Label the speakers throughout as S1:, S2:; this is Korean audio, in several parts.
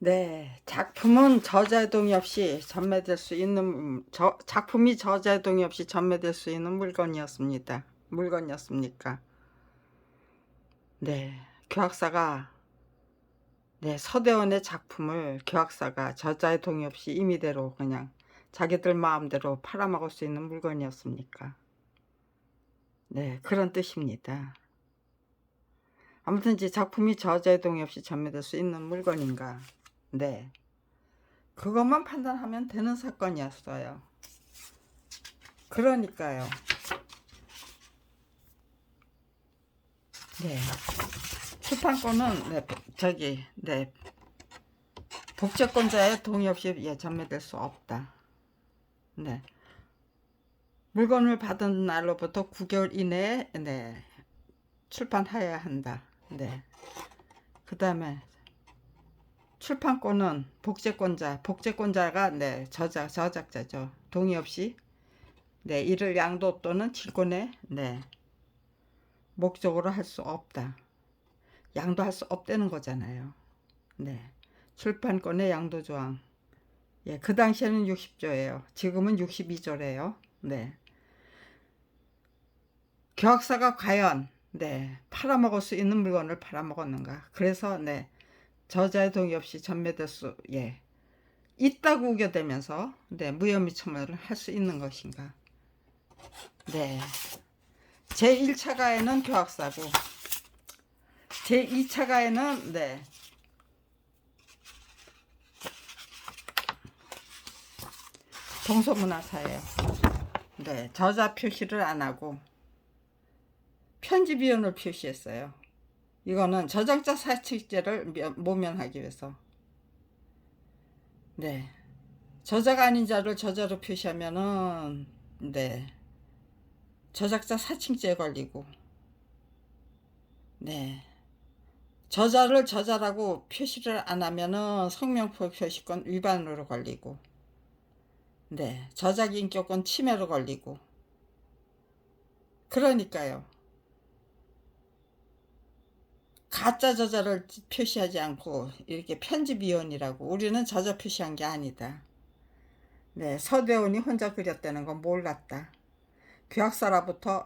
S1: 네, 작품은 저자 동의 없이 전매될 수 있는 작품이 저자 동의 없이 전매될 수 있는 물건이었습니까? 네, 교학사가 서대원의 작품을 교학사가 저자의 동의 없이 임의대로 그냥 자기들 마음대로 팔아먹을 수 있는 물건이었습니까? 네, 그런 뜻입니다. 아무튼 이제 작품이 저자의 동의 없이 전매될 수 있는 물건인가? 네, 그것만 판단하면 되는 사건이었어요. 그러니까요. 네, 출판권은 복제권자의 동의 없이 전매될 수 없다. 네, 물건을 받은 날로부터 9개월 이내에 출판하여야 한다. 네, 그 다음에 출판권은 복제권자가 저작자죠. 동의 없이 이를 양도 또는 질권의 목적으로 할 수 없다. 양도할 수 없다는 거잖아요. 네, 출판권의 양도조항. 예, 그 당시에는 60조예요. 지금은 62조래요. 네, 교학사가 과연 팔아먹을 수 있는 물건을 팔아먹었는가? 그래서 저자의 동의 없이 전매될 수 있다고 우겨대면서 무혐의 처분을 할 수 있는 것인가? 네, 제1차 가해는 교학사고 제2차 가해는 동서문화사예요. 네, 저자 표시를 안 하고 편집위원을 표시했어요. 이거는 저작자 사칙죄를 모면하기 위해서. 네, 저자가 아닌 자를 저자로 표시하면은 저작자 사칭죄에 걸리고, 저자를 저자라고 표시를 안 하면은 성명표 표시권 위반으로 걸리고, 저작인격권 침해로 걸리고. 그러니까요, 가짜 저자를 표시하지 않고 이렇게 편집위원이라고. 우리는 저자 표시한 게 아니다. 서대원이 혼자 그렸다는 건 몰랐다. 교학사로부터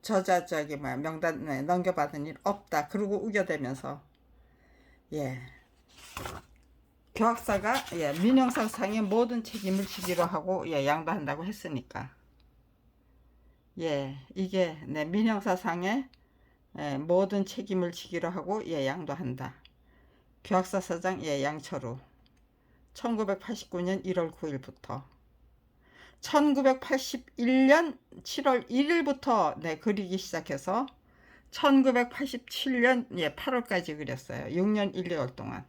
S1: 저자 명단 넘겨받은 일 없다. 그러고 우겨대면서 교학사가 민형사상의 모든 책임을 지기로 하고 양도한다고 했으니까 이게 민형사상의 모든 책임을 지기로 하고 양도한다. 교학사 사장 양철우 1989년 1월 9일부터 1981년 7월 1일부터 그리기 시작해서 1987년 8월까지 그렸어요. 6년 1개월 동안.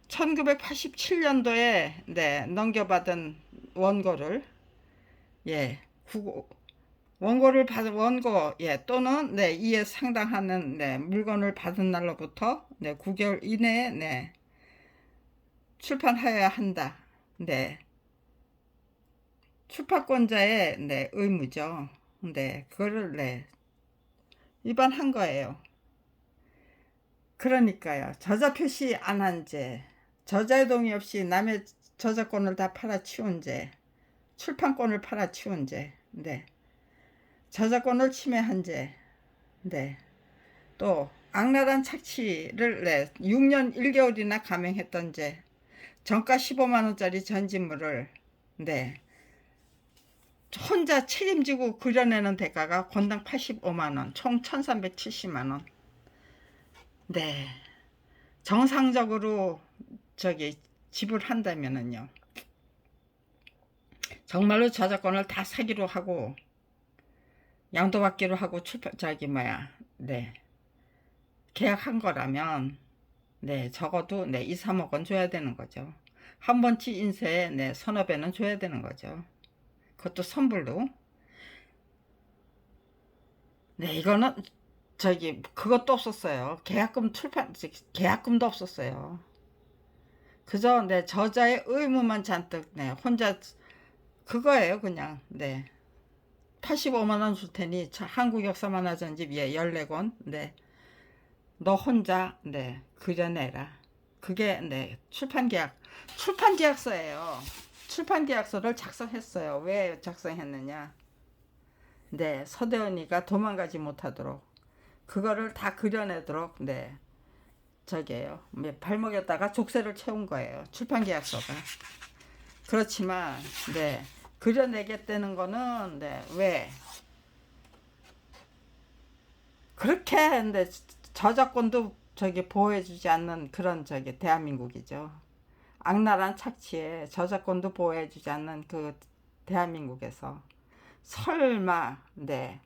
S1: 1987년도에 넘겨받은 원고를 원고를 받은 원고 또는 이에 상당하는 물건을 받은 날로부터 9개월 이내에 출판하여야 한다. 출판권자의 의무죠. 그거를 위반한 거예요. 그러니까요, 저자 표시 안 한 죄, 저자의 동의 없이 남의 저작권을 다 팔아치운 죄, 출판권을 팔아치운 죄, 저작권을 침해한 죄, 또 악랄한 착취를 6년 1개월이나 감행했던 죄, 정가 15만원짜리 전지물을 혼자 책임지고 그려내는 대가가 건당 85만원, 총 1370만원. 정상적으로 지불한다면은요, 정말로 저작권을 다 사기로 하고 양도받기로 하고 계약한 거라면 적어도 2, 3억은 줘야 되는 거죠. 한 번치 인쇄에 서너 배는 줘야 되는 거죠. 그것도 선불로. 이거는 그것도 없었어요. 계약금도 없었어요. 그저 저자의 의무만 잔뜩 혼자 그거예요. 그냥 85만원 줄 테니 한국 역사 만화전집 14권 너 혼자 그려내라. 그게 네 출판계약서예요. 출판계약서를 작성했어요. 왜 작성했느냐? 네, 서대원이가 도망가지 못하도록 그거를 다 그려내도록 네 저게요. 발목에다가 족쇄를 채운 거예요. 출판계약서가. 그렇지만 네 그려내겠다는 거는 네 왜 그렇게 근데 저작권도 저기 보호해주지 않는 그런 저기 대한민국이죠. 악랄한 착취에 저작권도 보호해주지 않는 그 대한민국에서 설마 네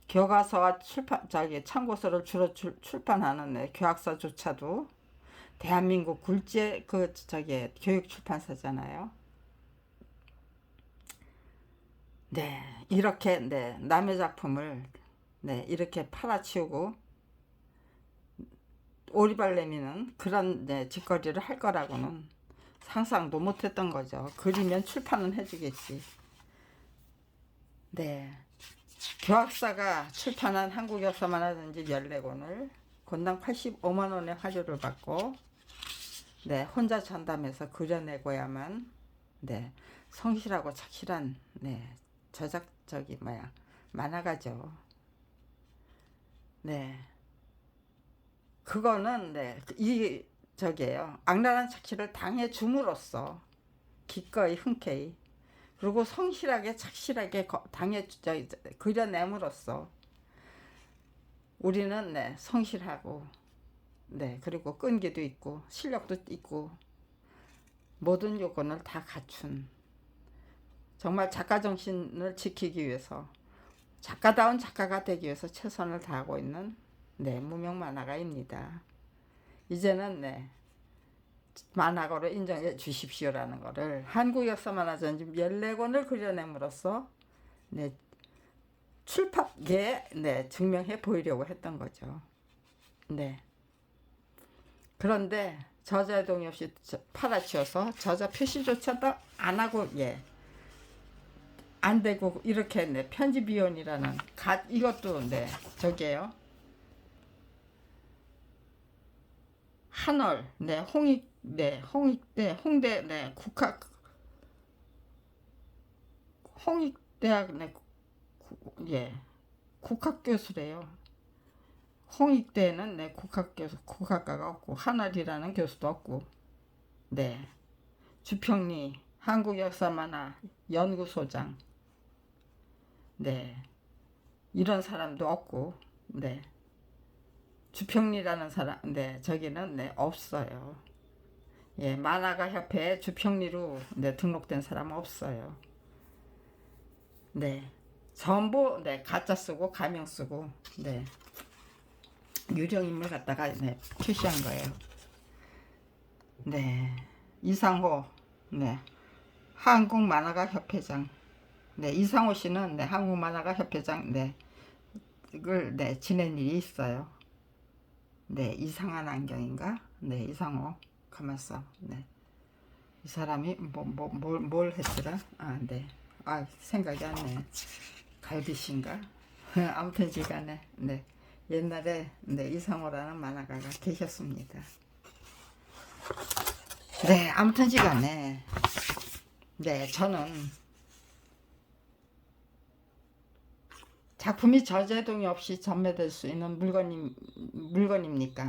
S1: 교과서와 출판 저기 참고서를 주로 출판하는 네, 교학서조차도 대한민국 굴지의 그 저기 교육 출판사잖아요. 네 이렇게 네 남의 작품을 네 이렇게 팔아치우고 오리발 내미는 그런 네, 짓거리를 할 거라고는 상상도 못했던 거죠. 그리면 출판은 해주겠지. 네, 교학사가 출판한 한국 역사만 하든지 14권을 권당 85만 원의 화료를 받고 네, 혼자 전담해서 그려내고야만 네, 성실하고 착실한 네, 저기 만화가죠. 네. 그거는 네, 이 저게요. 악랄한 착취를 당해 줌으로써 기꺼이 흔쾌히 그리고 성실하게 착실하게 당해 그려냄으로써 우리는 네, 성실하고 네, 그리고 끈기도 있고 실력도 있고 모든 요건을 다 갖춘 정말 작가 정신을 지키기 위해서 작가다운 작가가 되기 위해서 최선을 다하고 있는 네, 무명 만화가입니다. 이제는 네, 만화가로 인정해 주십시오라는 거를 한국 역사 만화전집 14권을 그려냄으로써 네, 출판계에 네, 증명해 보이려고 했던 거죠. 네. 그런데 저자의 동의 없이 팔아치워서 저자 표시조차도 안 하고 예. 안 되고 이렇게 네, 편집위원이라는 이것도 네, 저게요. 한월, 네, 홍대, 네, 홍익대학, 네, 예, 국학교수래요. 홍익대는 네, 국학과가 없고, 한월이라는 교수도 없고, 네, 주평리, 한국역사만화 연구소장, 네, 이런 사람도 없고, 네. 주평리라는 사람, 네, 저기는 네, 없어요. 예, 만화가 협회에 주평리로 네, 등록된 사람은 없어요. 네, 전부 네, 가짜 쓰고 가명 쓰고 네, 유령 인물 갖다가 네, 표시한 거예요. 네, 이상호, 네, 한국 만화가 협회장, 네, 이상호 씨는 네, 한국 만화가 협회장, 네, 이걸 네, 지낸 일이 있어요. 네, 이상한 안경인가? 네, 이상호. 가만있어. 네. 이 사람이 뭘 했더라? 아, 네. 아, 생각이 안 나. 갈비씨인가? 아무튼 지간에, 네. 옛날에, 네, 이상호라는 만화가가 계셨습니다. 네, 아무튼 지간에, 네, 저는 작품이 저자 동의 없이 전매될 수 있는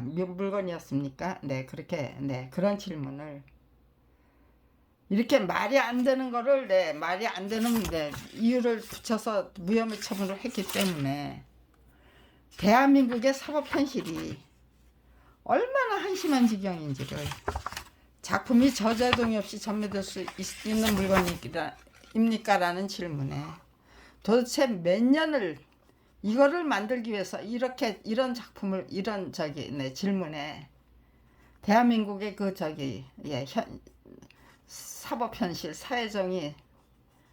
S1: 물건이었습니까? 네, 그렇게, 네, 그런 질문을. 이렇게 말이 안 되는 거를, 네, 말이 안 되는, 네, 이유를 붙여서 무혐의 처분을 했기 때문에, 대한민국의 사법 현실이 얼마나 한심한 지경인지를, 작품이 저자 동의 없이 전매될 수 있는 물건입니까? 라는 질문에, 도대체 몇 년을 이거를 만들기 위해서 이런 작품을 네, 질문에 대한민국의 그 예, 사법 현실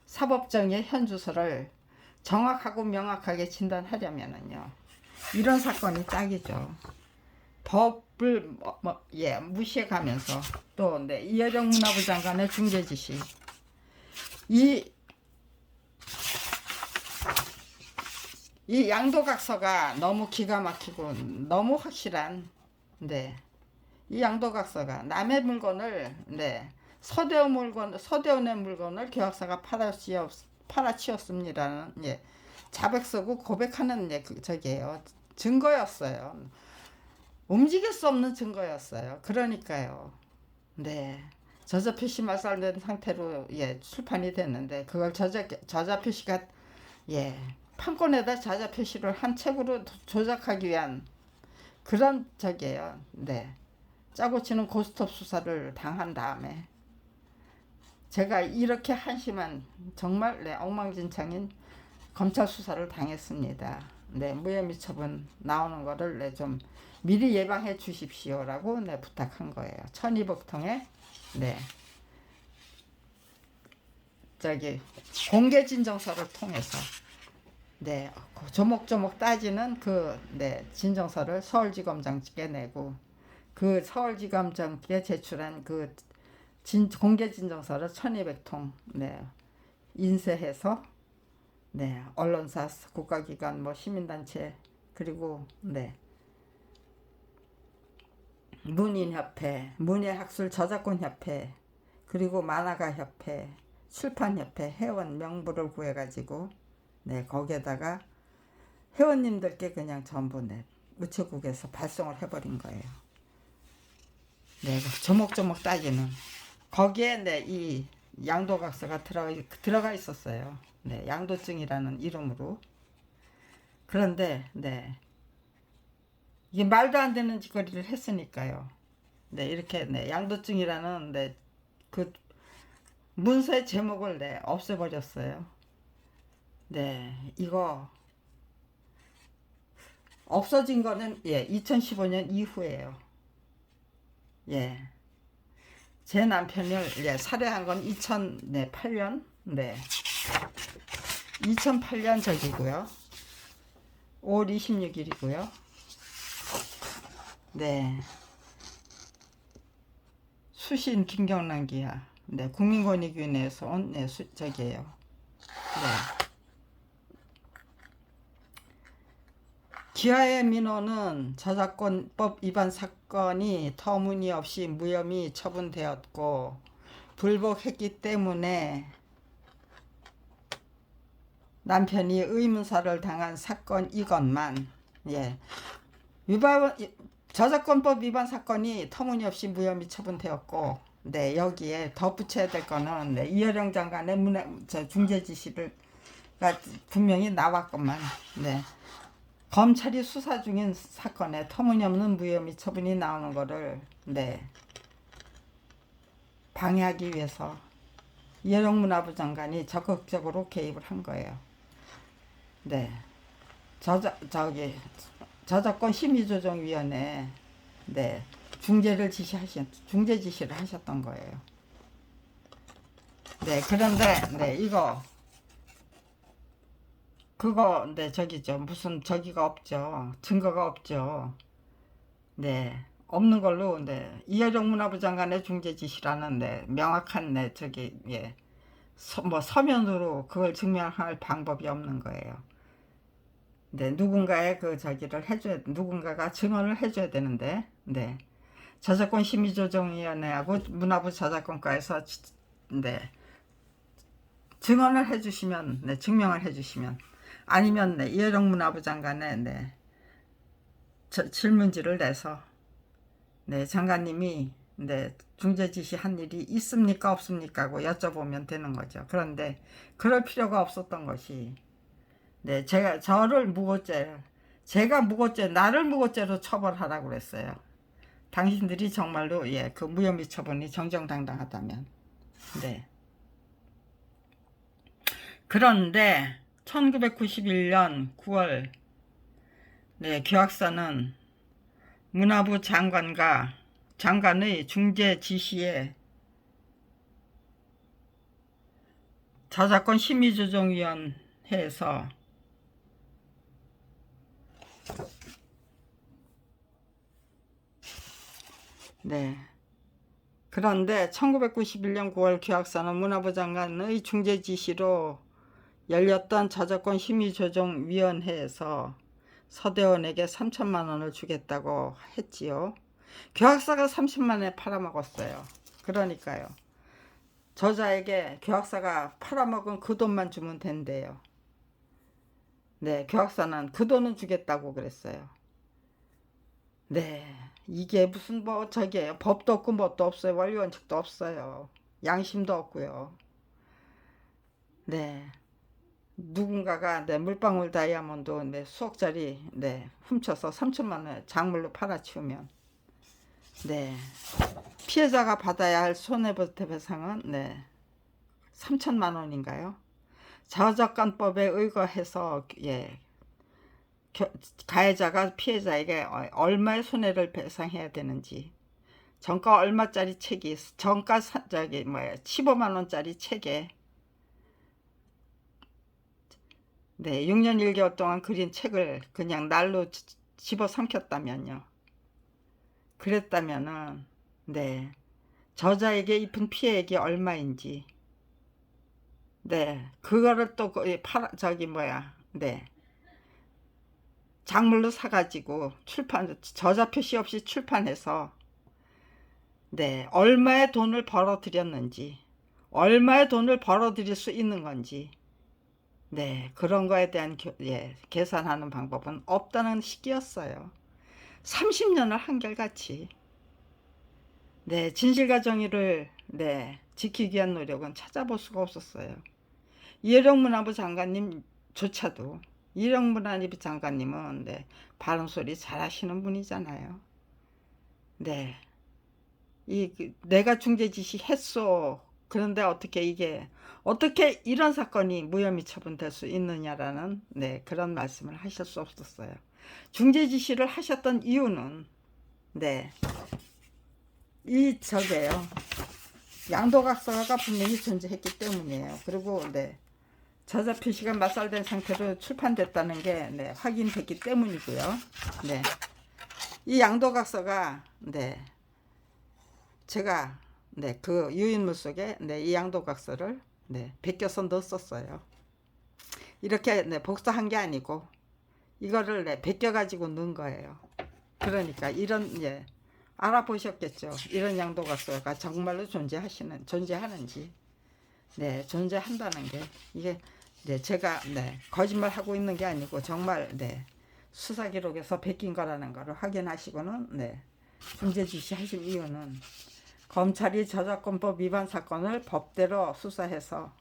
S1: 사법정의 현주소를 정확하고 명확하게 진단하려면은요 이런 사건이 딱이죠. 법을 예, 무시해가면서 또 네, 이혜령 문화부 장관의 중재 지시 이 양도각서가 너무 기가 막히고 너무 확실한 네, 이 양도각서가 남의 물건을 서대원의 물건을 계약서가 팔아치웠습니다는 자백 쓰고 고백하는 저기예요. 증거였어요. 움직일 수 없는 증거였어요. 그러니까요. 네. 저자 표시 말살된 상태로 출판이 됐는데 그걸 저자 표시가 판권에다 저자 표시를 한 책으로 조작하기 위한 그런 저기예요. 네. 짜고 치는 고스톱 수사를 당한 다음에 제가 이렇게 한심한 정말 엉망진창인 검찰 수사를 당했습니다. 무혐의 처분 나오는 거를 좀 미리 예방해 주십시오라고 부탁한 거예요. 천이복통에 저기 공개 진정서를 통해서 조목조목 따지는 그 진정서를 서울지검장께 내고 그 서울지검장께 제출한 그 공개 진정서를 1200통 인쇄해서 언론사, 국가기관, 시민단체 그리고 문인협회, 문예학술 저작권협회 그리고 만화가협회, 출판협회 회원 명부를 구해가지고 거기에다가 회원님들께 그냥 전부 우체국에서 발송을 해버린 거예요. 조목조목 따지는 거기에 이 양도각서가 들어가 있었어요. 양도증이라는 이름으로. 그런데 이게 말도 안 되는 짓거리를 했으니까요. 이렇게 양도증이라는 그 문서의 제목을 없애버렸어요. 이거 없어진 거는 2015년 이후에요. 제 남편을 살해한 건 2008년 2008년 저기고요. 5월 26일이고요. 수신 김경란기야. 국민권익위원회에서 온 저기예요. 기아의 민원은 저작권법 위반 사건이 터무니없이 무혐의 처분되었고 불복했기 때문에 남편이 의문사를 당한 사건이건만 저작권법 위반 사건이 터무니없이 무혐의 처분되었고 여기에 덧붙여야 될 거는 이어령 장관의 중재 지시가 분명히 나왔건만 검찰이 수사 중인 사건에 터무니없는 무혐의 처분이 나오는 거를 방해하기 위해서 이어령 문화부 장관이 적극적으로 개입을 한 거예요. 저작권 심의조정위원회 중재 지시를 하셨던 거예요. 그런데 그거 저기죠. 무슨 저기가 없죠. 증거가 없죠. 없는 걸로 이어령 문화부 장관의 중재 지시라는 명확한 저기 서면으로 그걸 증명할 방법이 없는 거예요. 누군가의 그 저기를 누군가가 증언을 해줘야 되는데 저작권 심의조정위원회하고 문화부 저작권과에서 증언을 해주시면 증명을 해주시면 아니면 이어령 문화부 장관의 질문지를 내서 장관님이 중재 지시한 일이 있습니까 없습니까 하고 여쭤보면 되는 거죠. 그런데 그럴 필요가 없었던 것이 나를 무고죄로 처벌하라고 그랬어요. 당신들이 정말로 그 무혐의 처분이 정정당당하다면. 그런데 1991년 9월 계약서는 문화부 장관의 중재 지시에 저작권 심의조정위원회에서 그런데 1991년 9월 계약서는 문화부 장관의 중재 지시로 열렸던 저작권 심의조정위원회에서 서대원에게 3천만 원을 주겠다고 했지요. 교학사가 30만에 팔아먹었어요. 그러니까요. 저자에게 교학사가 팔아먹은 그 돈만 주면 된대요. 네, 교학사는 그 돈은 주겠다고 그랬어요. 네, 이게 무슨 뭐 저게요. 법도 없고 뭣도 없어요. 원리원칙도 없어요. 양심도 없고요. 네, 누군가가 네, 물방울 다이아몬드 네, 수억짜리 네, 훔쳐서 3천만 원 작물로 팔아치우면 네, 피해자가 받아야 할 손해배상은 네, 3천만 원인가요? 저작권법에 의거해서 예, 가해자가 피해자에게 얼마의 손해를 배상해야 되는지, 정가 얼마짜리 책이 정가 저기 뭐야 15만 원짜리 책에 네 6년 1개월 동안 그린 책을 그냥 날로 집어삼켰다면요. 그랬다면은 네 저자에게 입은 피해액이 얼마인지 네 그거를 또 저기 뭐야 네 작물로 사가지고 출판 저자 표시 없이 출판해서 네 얼마의 돈을 벌어들였는지 얼마의 돈을 벌어들일 수 있는 건지 네 그런 거에 대한 예, 계산하는 방법은 없다는 시기였어요. 30년을 한결같이 네 진실과 정의를 네 지키기 위한 노력은 찾아볼 수가 없었어요. 이해령 문화부 장관님조차도 이해령 문화부 장관님은 네 발음소리 잘하시는 분이잖아요. 네 내가 중재 지시했어. 그런데 어떻게 이게 어떻게 이런 사건이 무혐의 처분될 수 있느냐라는 네 그런 말씀을 하실 수 없었어요. 중재 지시를 하셨던 이유는 네 이 저게요 양도각서가 분명히 존재했기 때문이에요. 그리고 네 저자 표시가 맞살된 상태로 출판됐다는 게 네, 확인됐기 때문이고요. 네, 이 양도각서가 네 제가 네 그 유인물 속에 네 이 양도각서를 네 베껴서 넣었었어요. 이렇게 네 복사한 게 아니고 이거를 네 베껴 가지고 넣은 거예요. 그러니까 이런 예 알아보셨겠죠. 이런 양도각서가 정말로 존재하는지 네 존재한다는 게 이게 네 제가 네 거짓말 하고 있는 게 아니고 정말 네 수사 기록에서 베낀 거라는 거를 확인하시고는 네 중재 지시하신 이유는 검찰이 저작권법 위반 사건을 법대로 수사해서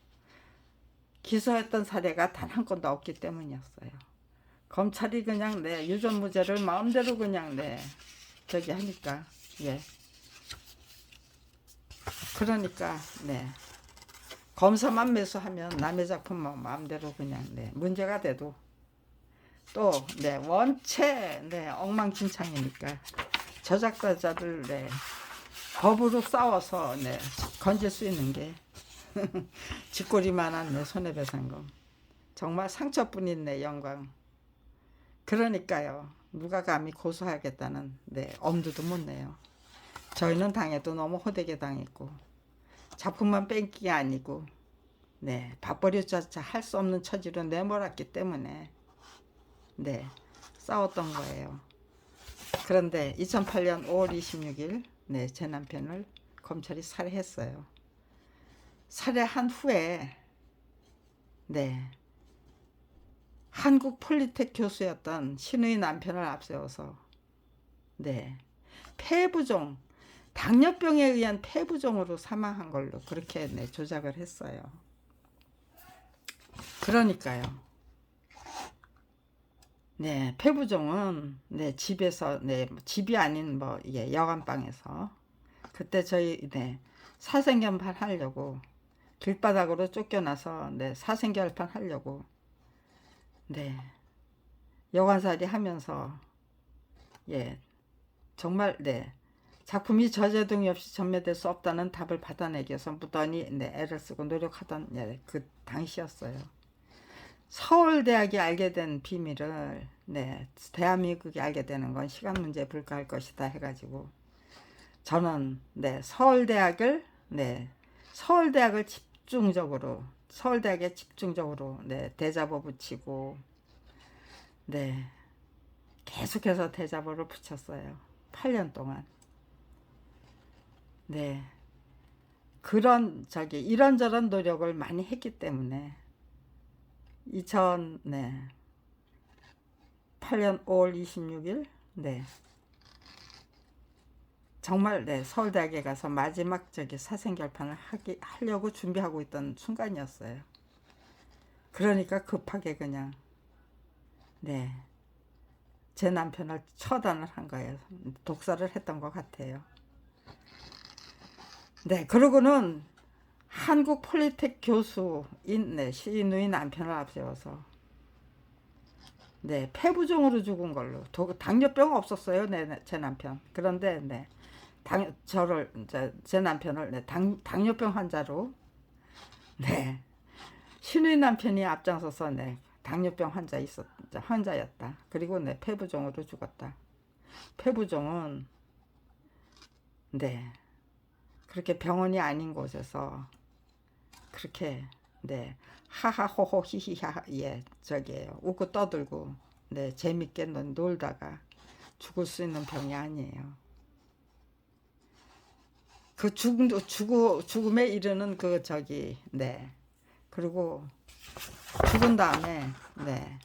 S1: 기소했던 사례가 단 한 건도 없기 때문이었어요. 검찰이 그냥 네 유전무죄를 마음대로 그냥 네 저기 하니까 예 그러니까 네 검사만 매수하면 남의 작품 뭐 마음대로 그냥 네 문제가 돼도 또 네 원체 네 엉망진창이니까 저작자들을 네 법으로 싸워서 네 건질 수 있는 게 쥐꼬리만한 네 손해배상금 정말 상처뿐인 내 영광. 그러니까요 누가 감히 고소하겠다는 네 엄두도 못 내요. 저희는 당해도 너무 호되게 당했고 작품만 뺀 게 아니고 네 밥벌이조차 할 수 없는 처지로 내몰았기 때문에 네 싸웠던 거예요. 그런데 2008년 5월 26일 네 제 남편을 검찰이 살해했어요. 살해한 후에 네 한국 폴리텍 교수였던 신우의 남편을 앞세워서 네 폐부종 당뇨병에 의한 폐부종으로 사망한 걸로 그렇게 네, 조작을 했어요. 그러니까요. 네, 폐부종은 네, 집에서 네, 집이 아닌 뭐 예, 여관방에서 그때 저희 네, 사생결판 하려고 길바닥으로 쫓겨나서 네, 사생결판 하려고 네, 여관살이 하면서 예, 정말 네, 작품이 저제동이 없이 전매될 수 없다는 답을 받아내기 위해서 무던히 네, 애를 쓰고 노력하던 네, 그 당시였어요. 서울대학이 알게 된 비밀을 네, 대한민국이 알게 되는 건 시간 문제에 불과할 것이다 해가지고 저는 네, 서울대학을 집중적으로 서울대학에 집중적으로 네, 대자보 붙이고 네, 계속해서 대자보를 붙였어요. 8년 동안. 네. 그런 이런저런 노력을 많이 했기 때문에 2000 네. 8년 5월 26일 네. 정말 네, 서울대학에 가서 마지막 사생결판을 하려고 준비하고 있던 순간이었어요. 그러니까 급하게 그냥 네, 제 남편을 처단을 한 거예요. 독살을 했던 것 같아요. 네, 그러고는 한국 폴리텍 교수인 네, 시누이 남편을 앞세워서 네, 폐부종으로 죽은 걸로. 당뇨병 없었어요, 제 남편. 그런데 네, 제 남편을 네, 당뇨병 환자로 네, 신우이 남편이 앞장서서 네, 당뇨병 환자였다. 그리고 네, 폐부종으로 죽었다. 폐부종은 네, 그렇게 병원이 아닌 곳에서 그렇게 네, 하하호호 히히하 예, 웃고 떠들고 네, 재밌게 놀다가 죽을 수 있는 병이 아니에요. 그 죽음에 이르는 네, 그리고 죽은 다음에 네,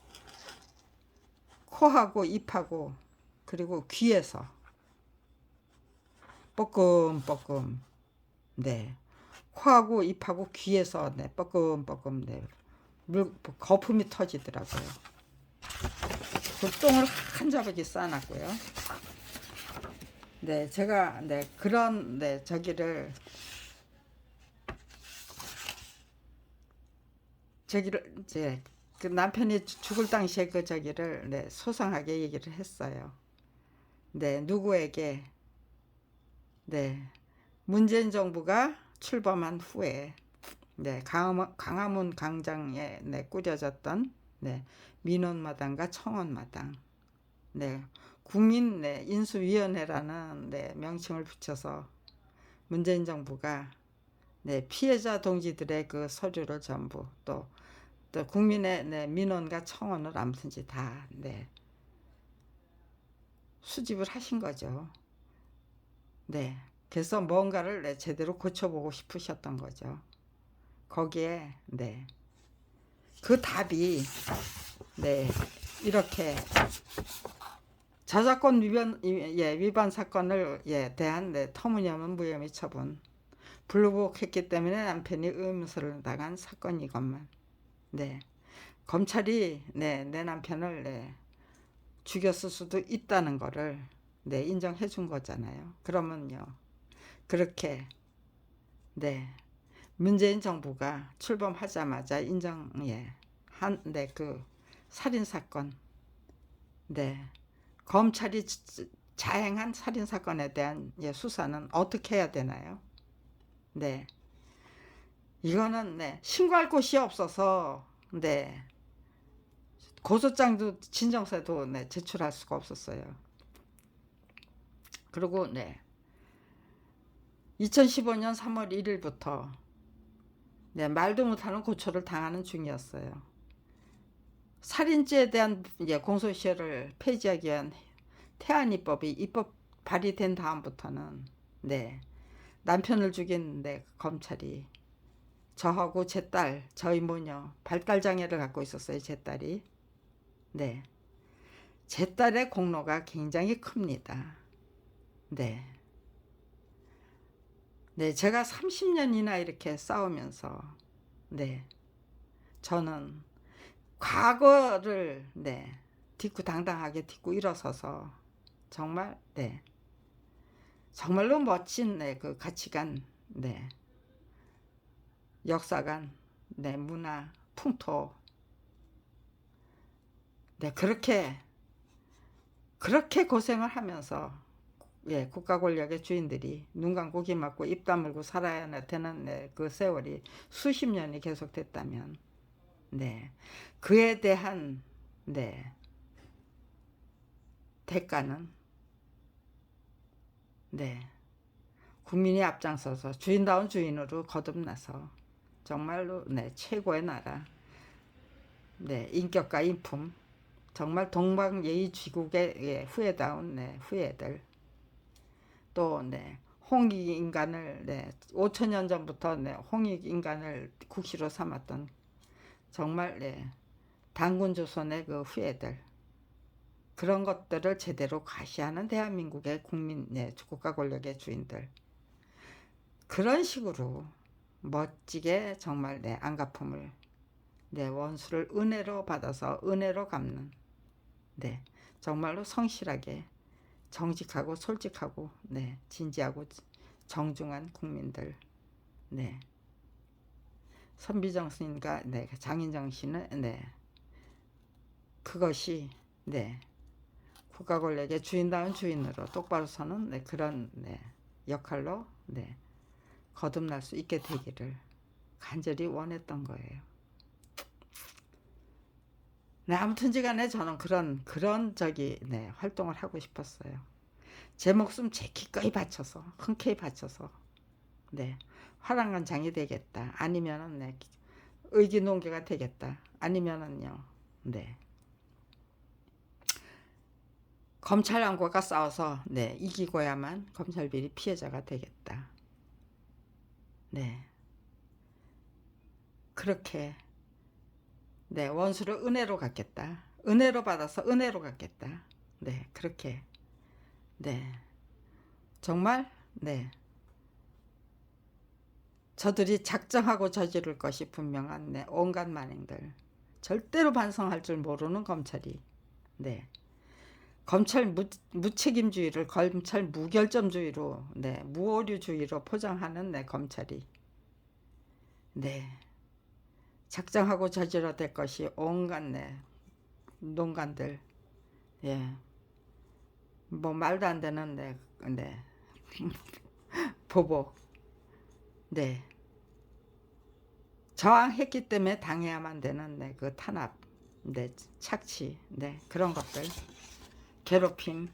S1: 코하고 입하고 그리고 귀에서 뻐끔뻐끔 네, 코하고 입하고 귀에서 네, 뻐끔뻐끔 네, 거품이 터지더라고요. 그 똥을 한 자박이 쌓아놨고요. 네, 제가 네, 그런 네, 이제 그 남편이 죽을 당시에 네, 소상하게 얘기를 했어요. 네, 누구에게 네, 문재인 정부가 출범한 후에 네, 광화문 광장에 네, 꾸려졌던 네, 민원마당과 청원마당 네, 국민 네, 인수위원회라는 네, 명칭을 붙여서 문재인 정부가 네, 피해자 동지들의 그 서류를 전부 또 국민의 네, 민원과 청원을 아무튼지 다 네, 수집을 하신 거죠. 네, 그래서 뭔가를 네, 제대로 고쳐보고 싶으셨던 거죠. 거기에 네, 그 답이 네, 이렇게 저작권 위반 사건을 대한 네, 터무니없는 무혐의 처분 불구속했기 때문에 남편이 의문서를 나간 사건이건만 네, 검찰이 네, 내 남편을 네, 죽였을 수도 있다는 거를 네, 인정해 준 거잖아요. 그러면요, 그렇게 네, 문재인 정부가 출범하자마자 네, 그 살인 사건 네, 검찰이 자행한 살인 사건에 대한 수사는 어떻게 해야 되나요? 네, 이거는 네, 신고할 곳이 없어서 네, 고소장도 진정서도 네, 제출할 수가 없었어요. 그리고 네, 2015년 3월 1일부터 네, 말도 못하는 고초를 당하는 중이었어요. 살인죄에 대한 공소시효를 폐지하기 위한 태안이법이 입법 발의된 다음부터는 네, 남편을 죽인 네, 검찰이 저하고 제 딸, 저희 모녀 발달장애를 갖고 있었어요. 제 딸이 네, 제 딸의 공로가 굉장히 큽니다. 네, 네, 제가 30년이나 이렇게 싸우면서 네, 저는 과거를 네, 당당하게 딛고 일어서서 정말 네, 정말로 멋진 네, 그 가치관 네, 역사관 네, 문화 풍토 네, 그렇게 고생을 하면서 국가 권력의 주인들이 눈 감고 귀 막고 입 다물고 살아야 되는 네, 그 세월이 수십 년이 계속됐다면 네, 그에 대한 네, 대가는 네, 국민이 앞장서서 주인다운 주인으로 거듭나서 정말로 네, 최고의 나라 네, 인격과 인품 정말 동방예의지국의 후예다운 네, 후예들 또 네, 홍익인간을 5천년 전부터 홍익인간을 국시로 삼았던 정말 단군 조선의 그 후예들, 그런 것들을 제대로 과시하는 대한민국의 국민, 국가 권력의 주인들, 그런 식으로 멋지게 정말 안갚음을, 원수를 은혜로 받아서 은혜로 갚는, 정말로 성실하게 정직하고 솔직하고 진지하고 정중한 국민들, 선비정신과 장인정신은 그것이 국가 권력의 주인다운 주인으로 똑바로 서는 그런 역할로 거듭날 수 있게 되기를 간절히 원했던 거예요. 아무튼지간에 저는 그런 활동을 하고 싶었어요. 제 목숨 제 기꺼이 바쳐서, 흔쾌히 바쳐서 화랑한 장이 되겠다, 아니면은 의기농개가 되겠다, 아니면은요 검찰안과가 싸워서 이기고야만 검찰비리 피해자가 되겠다. 그렇게 원수를 은혜로 갚겠다, 은혜로 받아서 은혜로 갚겠다. 그렇게 정말 저들이 작정하고 저지를 것이 분명한 온갖 만행들, 절대로 반성할 줄 모르는 검찰이 검찰 무책임주의를 검찰 무결점주의로 무오류주의로 포장하는 검찰이 작정하고 저질러댈 것이 온갖 농간들, 뭐 말도 안 되는 보복, 저항했기 때문에 당해야만 되는 그 탄압, 착취, 그런 것들, 괴롭힘,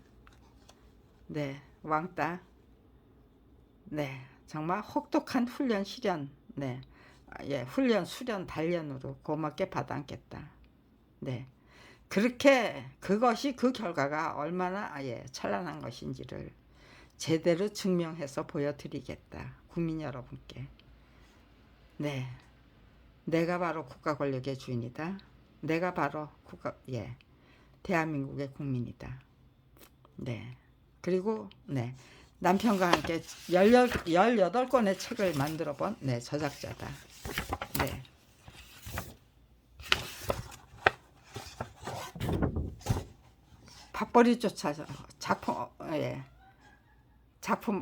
S1: 왕따, 정말 혹독한 훈련 실현, 훈련 수련 단련으로 고맙게 받아안겠다. 그렇게 그것이 그 결과가 얼마나 찬란한 것인지를 제대로 증명해서 보여드리겠다, 국민 여러분께. 내가 바로 국가 권력의 주인이다. 내가 바로 대한민국의 국민이다. 그리고 남편과 함께 18권의 책을 만들어 본 저작자다. 밥벌이조차 작품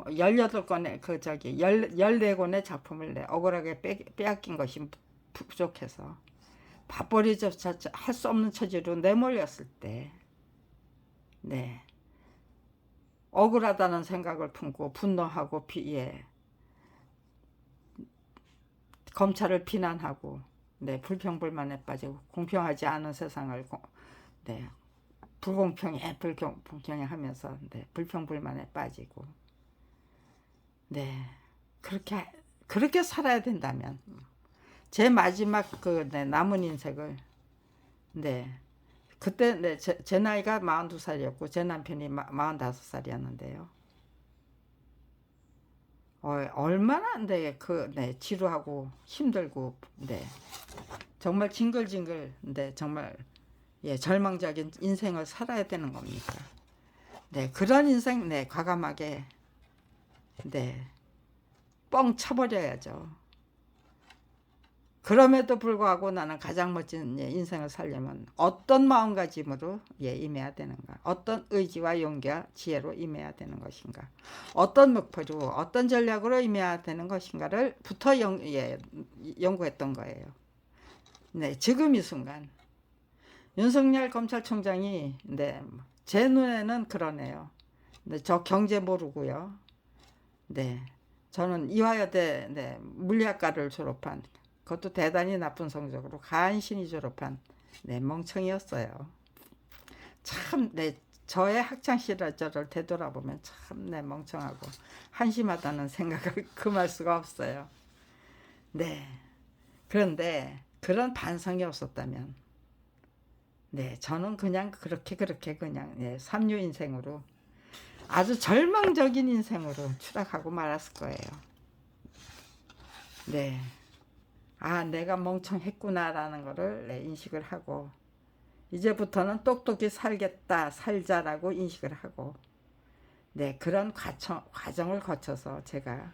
S1: 18권의 14권의 작품을 억울하게 빼앗긴 것이 부족해서 밥벌이조차 할 수 없는 처지로 내몰렸을 때 억울하다는 생각을 품고 분노하고 검찰을 비난하고 불평불만에 빠지고 공평하지 않은 세상을 불공평해 하면서 불평불만에 빠지고 그렇게 살아야 된다면 제 마지막 남은 인생을 그때 제 나이가 42살이었고 제 남편이 45살이었는데요. 얼마나 지루하고 힘들고 정말 징글징글 정말 절망적인 인생을 살아야 되는 겁니까? 그런 인생 과감하게 뻥 쳐버려야죠. 그럼에도 불구하고 나는 가장 멋진 인생을 살려면 어떤 마음가짐으로 임해야 되는가, 어떤 의지와 용기와 지혜로 임해야 되는 것인가, 어떤 목표로 어떤 전략으로 임해야 되는 것인가를 부터 연구했던 거예요. 지금 이 순간 윤석열 검찰총장이 제 눈에는 그러네요. 저 경제 모르고요. 저는 이화여대 물리학과를 졸업한, 그것도 대단히 나쁜 성적으로 간신히 졸업한 멍청이였어요. 참 저의 학창시절을 되돌아보면 참 멍청하고 한심하다는 생각을 금할 수가 없어요. 그런데 그런 반성이 없었다면 저는 그냥 그렇게 그냥 삼류 인생으로 아주 절망적인 인생으로 추락하고 말았을 거예요. 네. 아, 내가 멍청했구나라는 거를 네, 인식을 하고, 이제부터는 똑똑히 살겠다, 살자라고 인식을 하고, 네, 그런 과정을 거쳐서 제가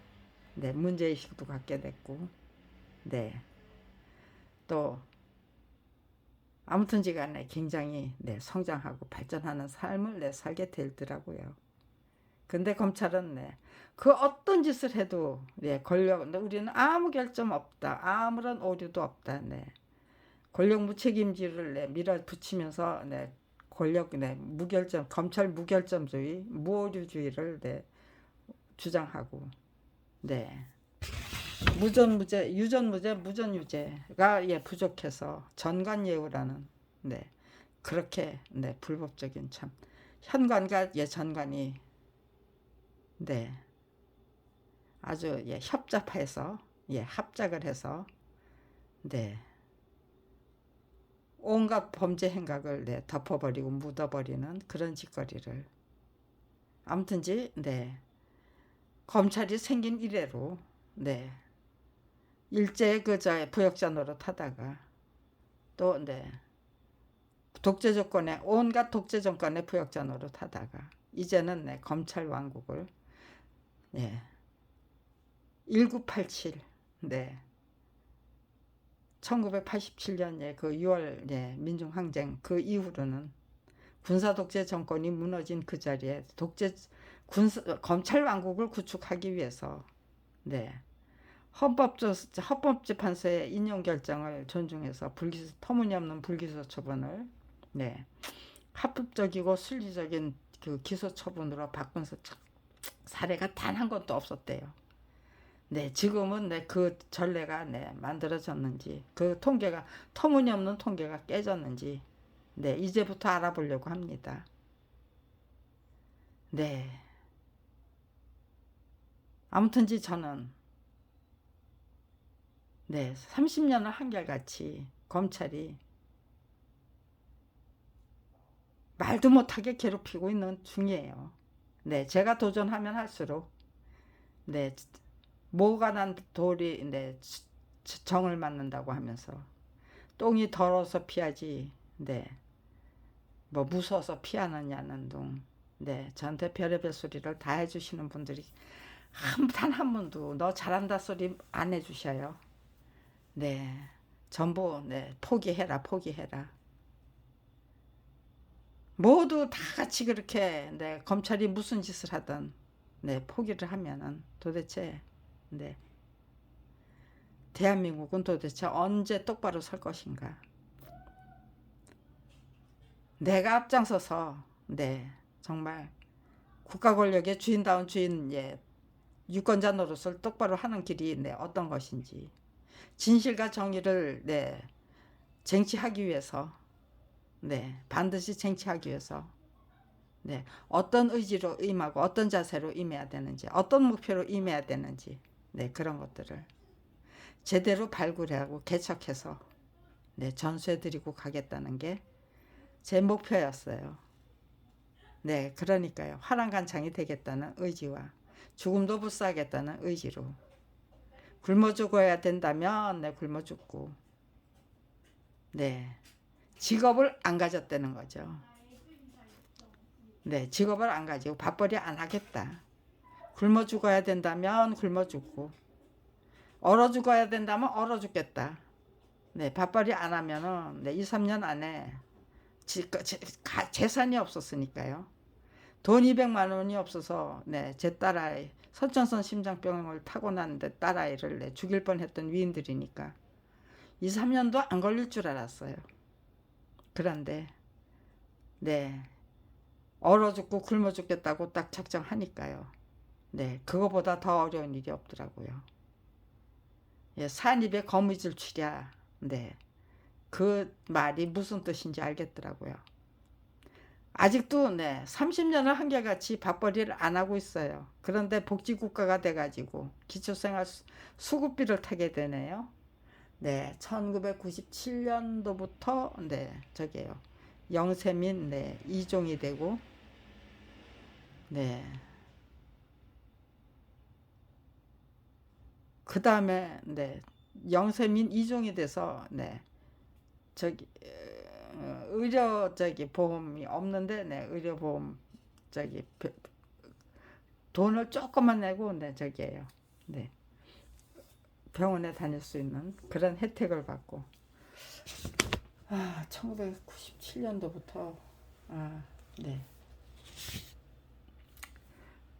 S1: 네, 문제의식도 갖게 됐고, 네, 또 아무튼지 간에 굉장히 네, 성장하고 발전하는 삶을 네, 살게 되더라고요. 근데 검찰은 네, 그 어떤 짓을 해도 네, 권력, 우리는 아무 결점 없다, 아무런 오류도 없다, 네, 권력 무책임지를 네, 밀어붙이면서 네, 권력 네, 무결점, 검찰 무결점주의, 무오류주의를 네, 주장하고, 네, 무전무죄, 유전무죄, 무전유죄가 예, 부족해서 전관예우라는 네, 그렇게 네, 불법적인 참 현관과 예, 전관이 네, 아주 예, 협잡해서 예, 합작을 해서 네, 온갖 범죄 행각을 네, 덮어버리고 묻어버리는 그런 짓거리를 아무튼지 네, 검찰이 생긴 이래로 네, 일제 그저 부역자 노릇하다가 또 네, 독재 정권에 온갖 독재 정권의 부역자 노릇하다가 이제는 네, 검찰 왕국을 네, 1987 네, 1987년에 그 6월 네, 민중항쟁 그 이후로는 군사 독재 정권이 무너진 그 자리에 검찰 왕국을 구축하기 위해서 네, 헌법재판소의 인용 결정을 존중해서 터무니없는 불기소 처분을 네, 합법적이고 순리적인 그 기소 처분으로 바꾼 사례가 단 한 건도 없었대요. 네, 지금은 네, 그 전례가 네, 만들어졌는지, 그 통계가, 터무니없는 통계가 깨졌는지, 네, 이제부터 알아보려고 합니다. 네. 아무튼지 저는, 네, 30년을 한결같이 검찰이 말도 못하게 괴롭히고 있는 중이에요. 네, 제가 도전하면 할수록, 네, 뭐가 난 돌이, 네, 정을 맞는다고 하면서, 똥이 더러워서 피하지, 네, 뭐 무서워서 피하느냐는 둥, 네, 저한테 별의별 소리를 다 해주시는 분들이 단 한 분도 너 잘한다 소리 안 해주셔요. 네, 전부 네, 포기해라, 포기해라. 모두 다 같이 그렇게 네, 검찰이 무슨 짓을 하든 네, 포기를 하면은 도대체 네, 대한민국은 도대체 언제 똑바로 설 것인가? 내가 앞장서서 네, 정말 국가 권력의 주인다운 주인 예, 유권자 노릇을 똑바로 하는 길이 네, 어떤 것인지 진실과 정의를 네, 쟁취하기 위해서 네, 반드시 쟁취하기 위해서 네, 어떤 의지로 임하고 어떤 자세로 임해야 되는지 어떤 목표로 임해야 되는지 네, 그런 것들을 제대로 발굴하고 개척해서 네, 전수해드리고 가겠다는 게 제 목표였어요. 네, 그러니까요. 화랑간창이 되겠다는 의지와 죽음도 불사하겠다는 의지로 굶어 죽어야 된다면 네, 굶어 죽고 네, 직업을 안 가졌다는 거죠. 네, 직업을 안 가지고 밥벌이 안 하겠다. 굶어 죽어야 된다면 굶어 죽고 얼어 죽어야 된다면 얼어 죽겠다. 네, 밥벌이 안 하면은 네, 2, 3년 안에 재산이 없었으니까요. 돈 200만 원이 없어서 네, 제 딸아이 선천성 심장병을 타고났는데 딸아이를 네, 죽일 뻔했던 위인들이니까 2, 3년도 안 걸릴 줄 알았어요. 그런데 네, 얼어 죽고 굶어 죽겠다고 딱 작정하니까요. 네, 그거보다 더 어려운 일이 없더라고요. 예, 산입에 거미줄 치랴. 네, 그 말이 무슨 뜻인지 알겠더라고요. 아직도 네, 30년을 한결같이 밥벌이를 안 하고 있어요. 그런데 복지국가가 돼가지고 기초생활 수급비를 타게 되네요. 네, 1997년도부터 네, 저게요. 영세민 네, 2종이 되고 네. 그 다음에 네. 영세민 이종이 돼서 네. 저기 의료 저기 보험이 없는데 네. 의료보험 저기 돈을 조금만 내고 네. 저기예요. 네. 병원에 다닐 수 있는 그런 혜택을 받고 1997년도부터 네.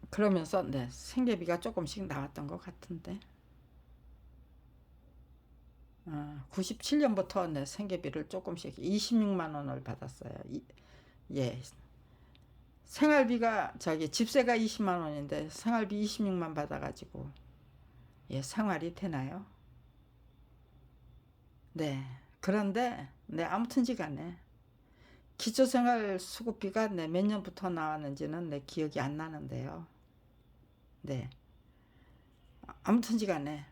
S1: 그러면서 네. 생계비가 조금씩 나왔던 것 같은데 97년부터 네. 생계비를 조금씩 26만 원을 받았어요. 예. 생활비가 저기 집세가 20만 원인데 생활비 26만 받아가지고 예. 생활이 되나요? 네. 그런데 네. 아무튼지간에 기초생활수급비가 네. 몇 년부터 나왔는지는 네. 기억이 안 나는데요. 네. 아무튼지간에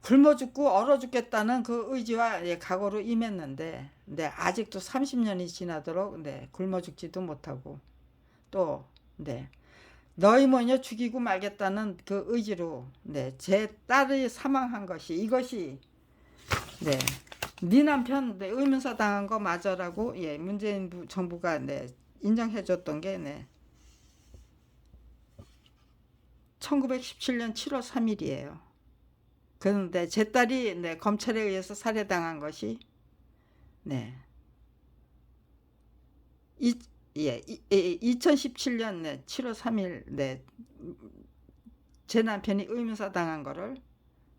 S1: 굶어 죽고 얼어 죽겠다는 그 의지와 예, 각오로 임했는데 네. 아직도 30년이 지나도록 네. 굶어 죽지도 못하고 또 네. 너희 뭐냐 죽이고 말겠다는 그 의지로 네. 제 딸이 사망한 것이 이것이 네. 네 남편 네. 의문사 당한 거 맞아라고 예. 문재인 정부가 네. 인정해 줬던 게 네. 1917년 7월 3일이에요. 그런데 제 딸이 네. 검찰에 의해서 살해당한 것이 네. 이, 예, 2017년 네, 7월 3일 네, 제 남편이 의문사 당한 거를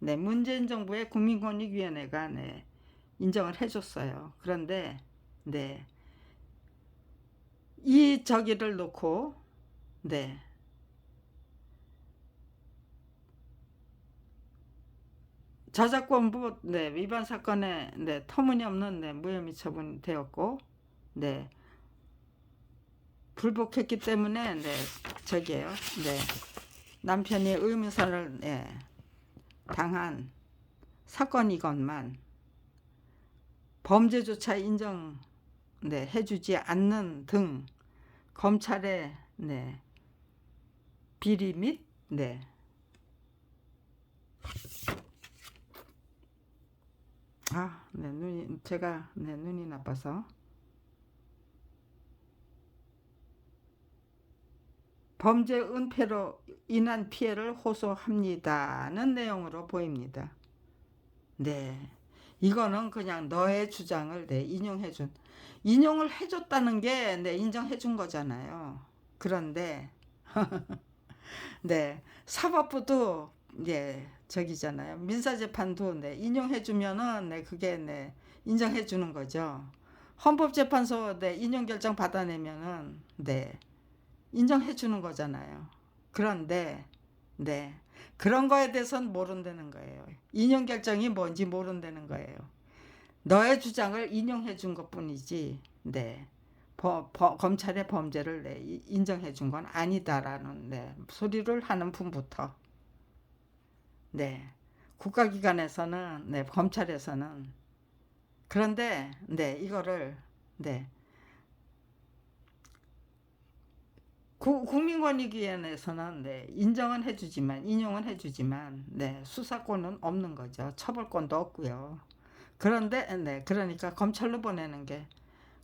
S1: 네, 문재인 정부의 국민권익위원회가 네, 인정을 해줬어요. 그런데 네, 이 저기를 놓고 네, 저작권부 네, 위반 사건에 네, 터무니없는 네, 무혐의 처분되었고 네, 불복했기 때문에 네, 저기에요. 네, 남편이 의문사를 네, 당한 사건이건만 범죄조차 인정 네, 해주지 않는 등 검찰의 네, 비리 및 네, 네, 눈이 제가 네, 눈이 나빠서 범죄 은폐로 인한 피해를 호소합니다는 내용으로 보입니다. 네, 이거는 그냥 너의 주장을 네, 인용을 해줬다는 게 네, 인정해준 거잖아요. 그런데 네, 사법부도 네, 저기잖아요. 민사재판도 네, 인용해주면은 네, 그게 네, 인정해주는 거죠. 헌법재판소 네, 인용결정 받아내면은 네, 인정해주는 거잖아요. 그런데 네, 그런 거에 대해서는 모른다는 거예요. 인용결정이 뭔지 모른다는 거예요. 너의 주장을 인용해 준 것뿐이지 네. 검찰의 범죄를 네, 인정해 준 건 아니다라는 네, 소리를 하는 분부터 네. 국가기관에서는 네, 검찰에서는 그런데 네, 이거를 네. 국민권익위원회에서는 네, 인정은 해주지만 인용은 해주지만 네, 수사권은 없는 거죠. 처벌권도 없고요. 그런데 네, 그러니까 검찰로 보내는 게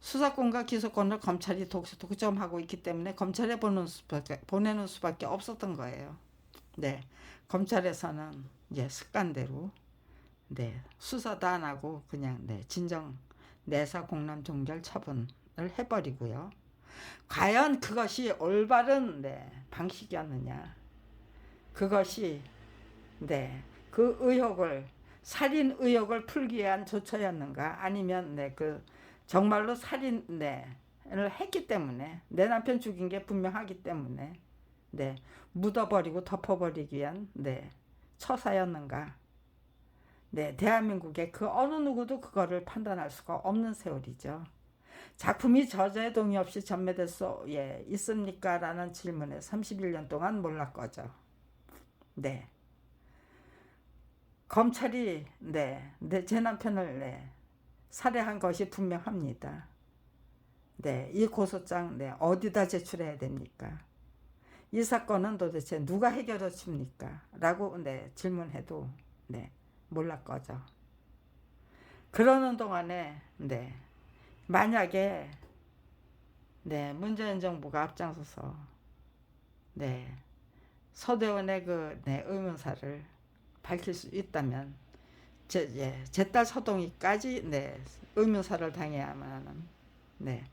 S1: 수사권과 기소권을 검찰이 독점하고 있기 때문에 검찰에 보내는 수밖에 없었던 거예요. 네, 검찰에서는 예, 습관대로 네, 수사도 안 하고 그냥 네, 진정 내사 공람 종결 처분을 해버리고요. 과연 그것이 올바른 네, 방식이었느냐? 그것이 네, 그 의혹을 살인 의혹을 풀기 위한 조처였는가? 아니면 네, 그 정말로 살인 네,를 했기 때문에 내 남편 죽인 게 분명하기 때문에 네, 묻어버리고 덮어버리기 위한 네, 처사였는가? 네, 대한민국의 그 어느 누구도 그거를 판단할 수가 없는 세월이죠. 작품이 저자의 동의 없이 전매될 수 예, 있습니까? 라는 질문에 31년 동안 몰랐거죠. 네. 검찰이 네, 제 남편을 네, 살해한 것이 분명합니다. 네, 이 고소장 네, 어디다 제출해야 됩니까? 이 사건은 도대체 누가 해결해 줍니까? 라고 네, 질문해도 네, 몰라 꺼져. 그러는 동안에 네, 만약에 네, 문재인 정부가 앞장서서 네, 서대원의 그 네, 의문사를 밝힐 수 있다면 제 딸 서동이까지 네, 의문사를 당해야만 네,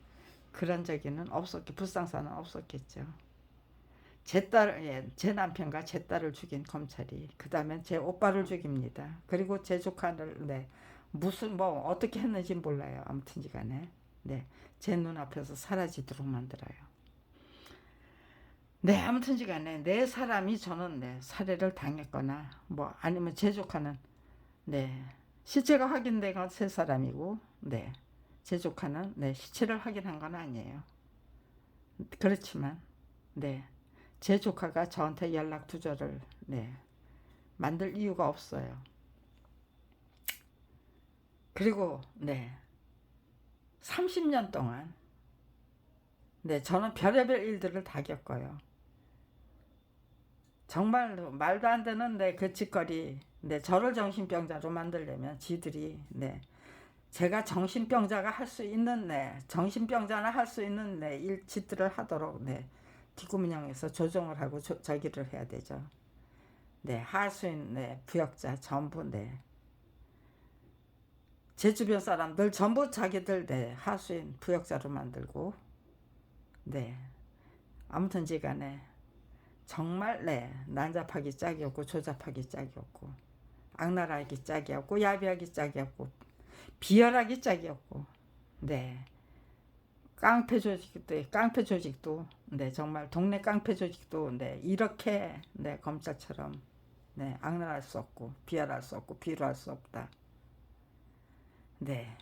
S1: 그런 적이는 없었겠, 불상사는 없었겠죠. 제 남편과 제 딸을 죽인 검찰이 그 다음에 제 오빠를 죽입니다. 그리고 제 조카를 네, 무슨 뭐 어떻게 했는지 몰라요. 아무튼지간에 네, 제 눈앞에서 사라지도록 만들어요. 네, 아무튼지간에 네 사람이 저는 네, 살해를 당했거나 뭐 아니면 제 조카는 네, 시체가 확인된 건 세 사람이고 네, 제 조카는 네, 시체를 확인한 건 아니에요. 그렇지만 네, 제 조카가 저한테 연락 두절을 네, 만들 이유가 없어요. 그리고 네, 30년 동안 네, 저는 별의별 일들을 다 겪어요. 정말 말도 안 되는 네, 그 짓거리 네, 저를 정신병자로 만들려면 지들이 네, 제가 정신병자가 할 수 있는 네, 정신병자나 할 수 있는 네, 짓들을 하도록 네, 뒷구문형에서 조정을 하고 저기를 해야 되죠. 네, 하수인 네, 부역자 전부 네, 제 주변 사람들 전부 자기들 네, 하수인 부역자로 만들고 네, 아무튼지간에 정말 네, 난잡하기 짝이 없고 조잡하기 짝이 없고 악랄하기 짝이 없고 야비하기 짝이 없고 비열하기 짝이 없고 네, 깡패 조직도 네, 정말 동네 깡패 조직도 네, 이렇게 네, 검찰처럼 네, 악랄할 수 없고 비열할 수 없고 비루할 수 없다. 네,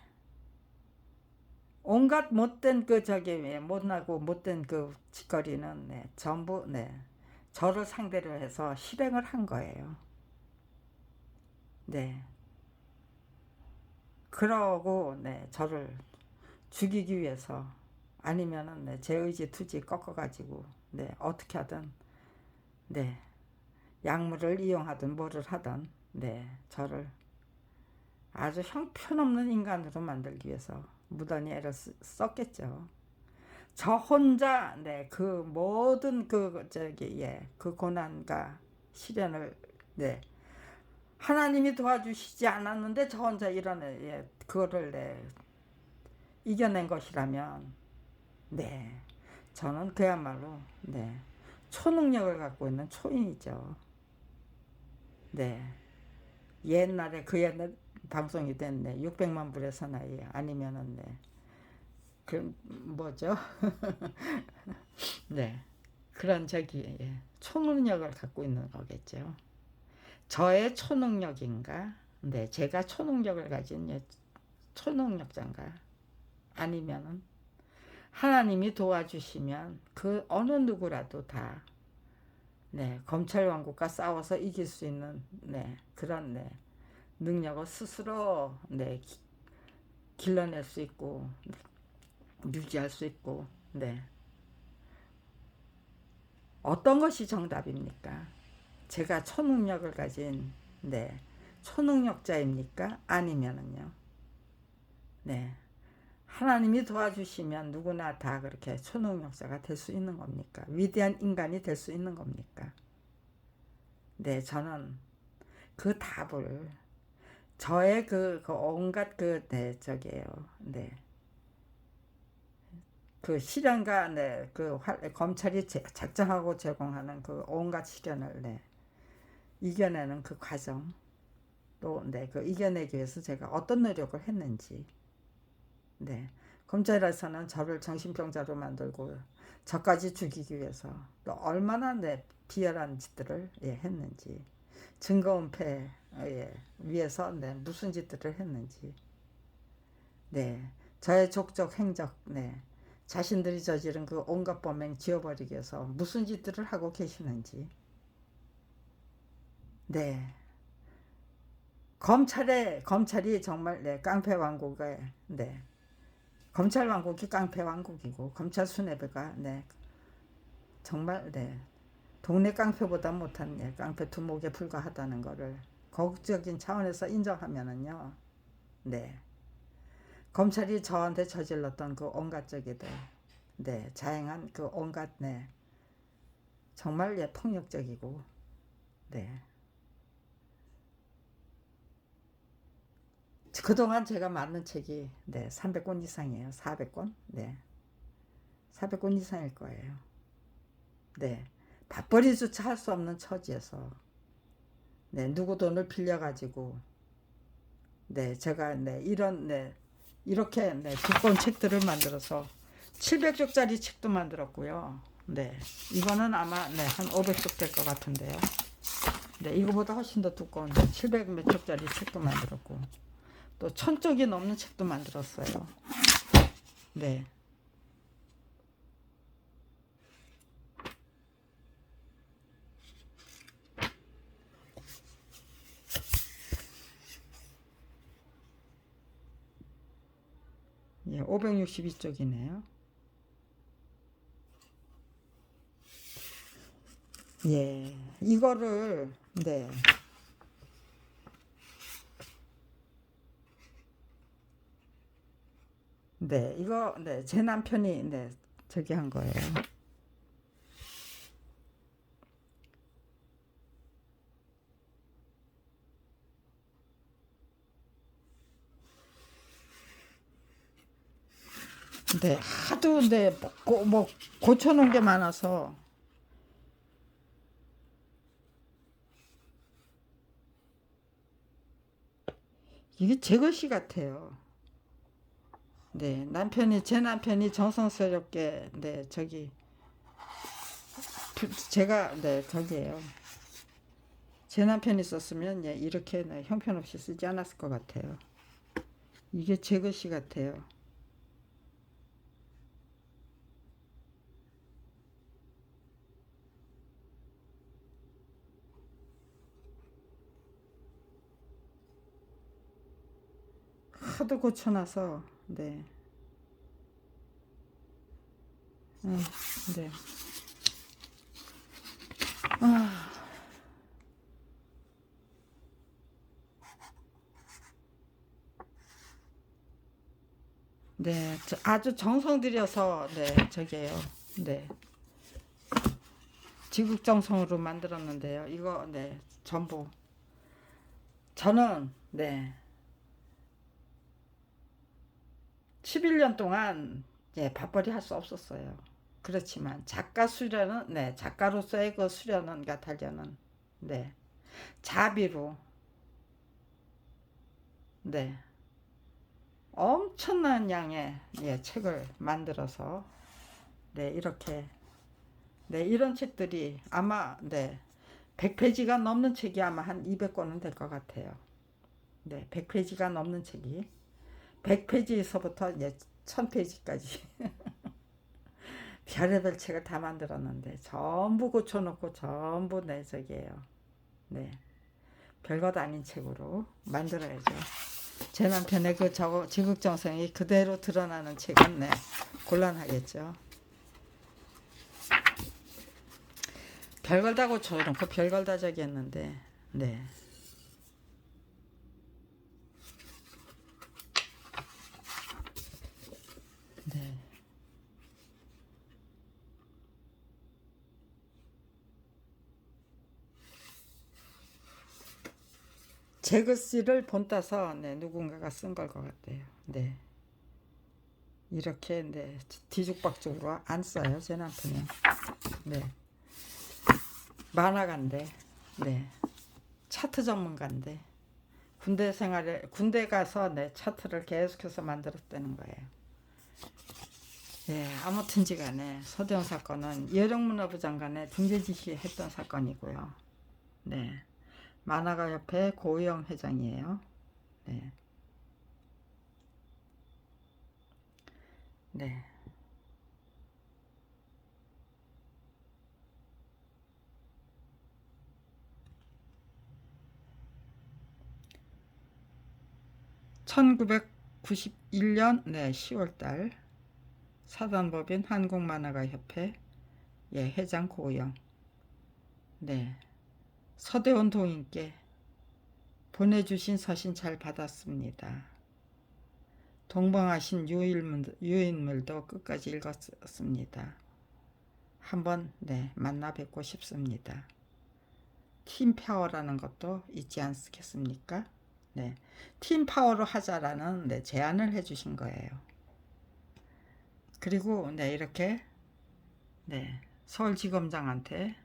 S1: 온갖 못된 그 저기 못나고 못된 그 짓거리는 네, 전부 네, 저를 상대로 해서 실행을 한 거예요. 네, 그러고 네, 저를 죽이기 위해서 아니면은 네, 제 의지 투지 꺾어가지고 네, 어떻게 하든 네, 약물을 이용하든 뭐를 하든 네, 저를 아주 형편없는 인간으로 만들기 위해서 무던히 애를 썼겠죠. 저 혼자 네, 그 모든 그 저기 그 고난과 시련을 네, 하나님이 도와주시지 않았는데 저 혼자 이런 그거를 네, 이겨낸 것이라면 네, 저는 그야말로 네, 초능력을 갖고 있는 초인이죠. 네, 옛날에 그 옛날 방송이 됐네. 600만 불의 사나이 아니면은 네, 그 뭐죠? 네, 그런 저기 초능력을 갖고 있는 거겠죠. 저의 초능력인가? 네, 제가 초능력을 가진 초능력자인가? 아니면은 하나님이 도와주시면 그 어느 누구라도 다 네, 검찰 왕국과 싸워서 이길 수 있는 네, 그런 네, 능력을 스스로 네, 길러낼 수 있고 유지할 수 있고 네, 어떤 것이 정답입니까? 제가 초능력을 가진 네, 초능력자입니까? 아니면은요. 네. 하나님이 도와주시면 누구나 다 그렇게 초능력자가 될 수 있는 겁니까? 위대한 인간이 될 수 있는 겁니까? 네, 저는 그 답을 저의 그 온갖 네, 저기에요. 네. 그 시련과 네, 검찰이 작정하고 제공하는 그 온갖 시련을 네, 이겨내는 그 과정 또 네, 그 이겨내기 위해서 제가 어떤 노력을 했는지 네, 검찰에서는 저를 정신병자로 만들고 저까지 죽이기 위해서 또 얼마나 네, 비열한 짓들을 했는지 증거은폐 위해서 네, 무슨 짓들을 했는지 네, 저의 족적 행적 네, 자신들이 저지른 그 온갖 범행 지워버리기 위해서 무슨 짓들을 하고 계시는지 네, 검찰이 정말 네, 깡패 왕국에 네, 검찰 왕국이 깡패 왕국이고 검찰 수뇌부가 네 정말 네 동네 깡패보다 못한 네, 깡패 두목에 불과하다는 거를 거국적인 차원에서 인정하면은요. 네 검찰이 저한테 저질렀던 그 온갖 적이들 네 자행한 그 온갖 네 정말 예 폭력적이고 네 그동안 제가 만든 책이 네 300권 이상이에요. 400권 네 400권 이상일 거예요. 네 밥벌이조차 할 수 없는 처지에서 네 누구 돈을 빌려가지고 네 제가 네 이런 네 이렇게 네 두꺼운 책들을 만들어서 700쪽짜리 책도 만들었고요. 네 이거는 아마 네한 500쪽 될 것 같은데요. 네 이거보다 훨씬 더 두꺼운 700 몇 쪽짜리 책도 만들었고 또 1000쪽이 넘는 책도 만들었어요. 네. 예, 562쪽이네요. 예, 이거를 네, 네, 이거 네, 제 남편이 네 저기 한 거예요. 네, 하도 네, 뭐 고쳐놓은 게 많아서 이게 제 것이 같아요. 네, 제 남편이 정성스럽게 네 저기 제가 네 저기예요. 제 남편이 썼으면 예, 이렇게 네, 형편없이 쓰지 않았을 것 같아요. 이게 제 것이 같아요. 하도 고쳐놔서 네, 음, 네, 아, 네, 아주 정성 들여서 네 저기예요. 네, 지극정성으로 만들었는데요. 이거 네 전부 저는 네 11년 동안 예 밥벌이 할 수 없었어요. 그렇지만 작가 수련은 네 작가로서의 그 수련원과 단련은 네 자비로 네 엄청난 양의 예 책을 만들어서 네 이렇게 네 이런 책들이 아마 네 100페이지가 넘는 책이 아마 한 200권은 될 것 같아요. 네 100페이지가 넘는 책이 100페이지에서부터 이제 1000페이지까지 별의별 책을 다 만들었는데 전부 고쳐놓고 전부 내 저기예요. 네 별것 아닌 책으로 만들어야죠. 제 남편의 그 저거 지극정성이 그대로 드러나는 책은 네 곤란하겠죠. 별걸 다 고쳐놓고 별걸 다 저기 했는데 네. 네. 제 글씨를 본따서 네, 누군가가 쓴 걸 것 같아요. 네. 이렇게 네, 뒤죽박죽으로 안 써요, 제 남편이. 네. 만화가인데. 네. 차트 전문가인데. 군대 가서 네, 차트를 계속해서 만들었다는 거예요. 예, 아무튼지 간에 서대원 사건은 여령문화부 장관의 중재 지시했던 사건이고요. 네. 만화가 협회 고우영 회장이에요. 네. 네. 1900 91년 10월달 사단법인 한국만화가협회 회장 고영 서대원 동인께 보내주신 서신 잘 받았습니다. 동방하신 유인물도 끝까지 읽었습니다. 한번 만나 뵙고 싶습니다. 팀파워라는 것도 있지 않겠습니까? 팀파워로 하자라는 제안을 해주신 거예요. 그리고 이렇게 서울지검장한테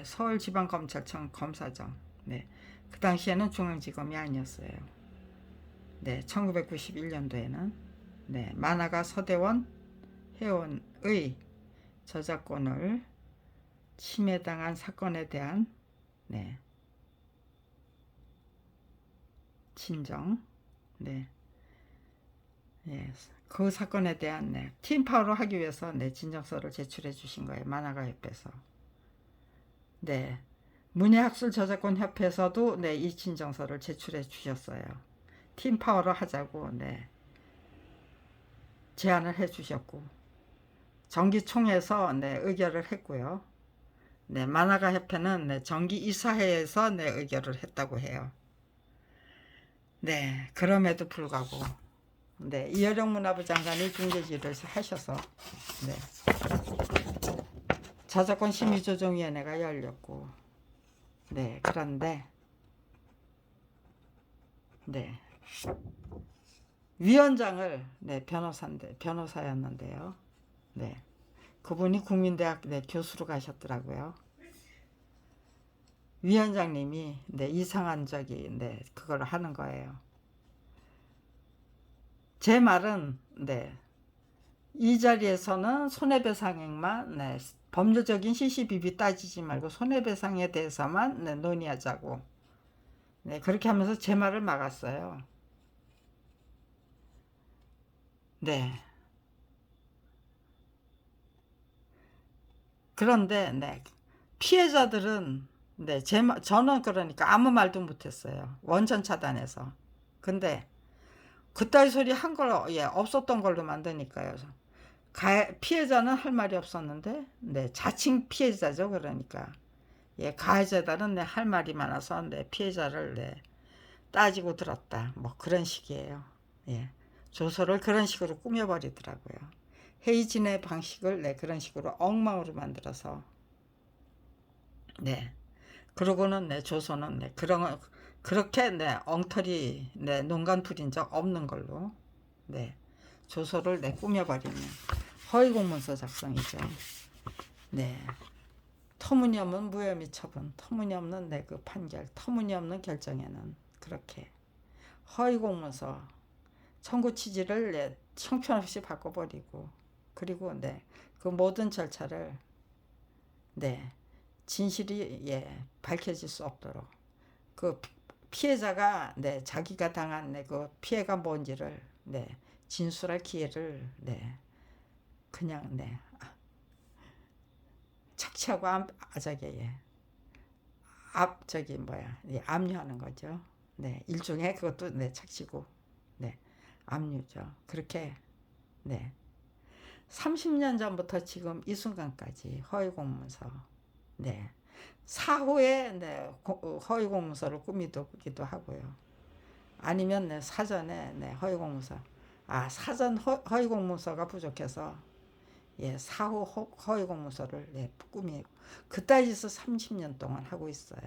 S1: 서울지방검찰청 검사장 그 당시에는 중앙지검이 아니었어요. 1991년도에는 만화가 서대원 회원의 저작권을 침해당한 사건에 대한 진정 그 사건에 대한 팀파워로 하기 위해서 진정서를 제출해 주신 거예요. 만화가협회에서. 문예학술저작권협회에서도 이 진정서를 제출해 주셨어요. 팀파워로 하자고 제안을 해 주셨고, 정기총회에서 의결을 했고요. 만화가협회는 정기이사회에서 의결을 했다고 해요. 그럼에도 불구하고 이여령 문화부 장관이 중재지를 하셔서 저작권 심의조정위원회가 열렸고 그런데 위원장을 변호사였는데요. 그분이 국민대학 교수로 가셨더라고요. 위원장님이 이상한 그걸 하는 거예요. 제 말은 이 자리에서는 손해배상액만 법률적인 시시비비 따지지 말고 손해배상에 대해서만 논의하자고 그렇게 하면서 제 말을 막았어요. 그런데 피해자들은 저는 그러니까 아무 말도 못했어요. 원천 차단해서. 근데 그따위 소리 한 걸 없었던 걸로 만드니까요. 피해자는 할 말이 없었는데 자칭 피해자죠. 그러니까 가해자들은 할 말이 많아서 피해자를 따지고 들었다. 뭐 그런 식이에요. 조서를 그런 식으로 꾸며버리더라고요. 회의 진행 방식을 그런 식으로 엉망으로 만들어서 그러고는 조서는 그렇게 엉터리 농간 부린 적 없는 걸로 조서를 꾸며버리는 허위공문서 작성이죠. 터무니없는 무혐의 처분, 터무니없는 그 판결, 터무니없는 결정에는 그렇게 허위공문서 청구 취지를 형편없이 바꿔버리고, 그리고 그 모든 절차를 진실이 밝혀질 수 없도록 그 피해자가 자기가 당한 그 피해가 뭔지를 진술할 기회를 그냥 착취하고 압류하는 거죠. 일종의 그것도 착취고 압류죠. 그렇게 30년 전부터 지금 이 순간까지 허위공문서 사후에 허위공문서를 꾸미기도 하고요. 아니면 사전에 허위공문서 사전 허위공문서가 부족해서 사후 허위공문서를 꾸미고 그따위 짓을 30년 동안 하고 있어요.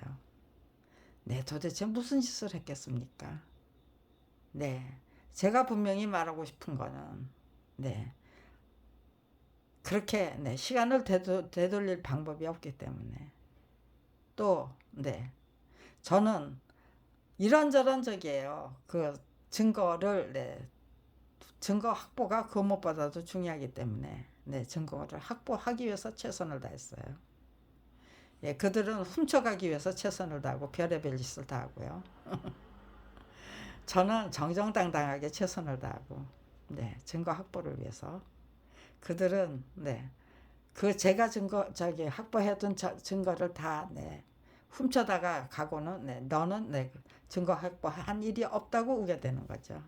S1: 도대체 무슨 짓을 했겠습니까? 제가 분명히 말하고 싶은 거는 그렇게 시간을 되돌릴 방법이 없기 때문에 또 저는 이런저런 그 증거를 증거 확보가 그 무엇보다도 중요하기 때문에 증거를 확보하기 위해서 최선을 다했어요. 그들은 훔쳐가기 위해서 최선을 다하고 별의별 짓을 다 하고요. 저는 정정당당하게 최선을 다하고 증거 확보를 위해서. 그들은 그 제가 확보해둔 증거를 다 훔쳐다가 가고는 네, 너는 네, 증거 확보한 일이 없다고 우겨대는 거죠.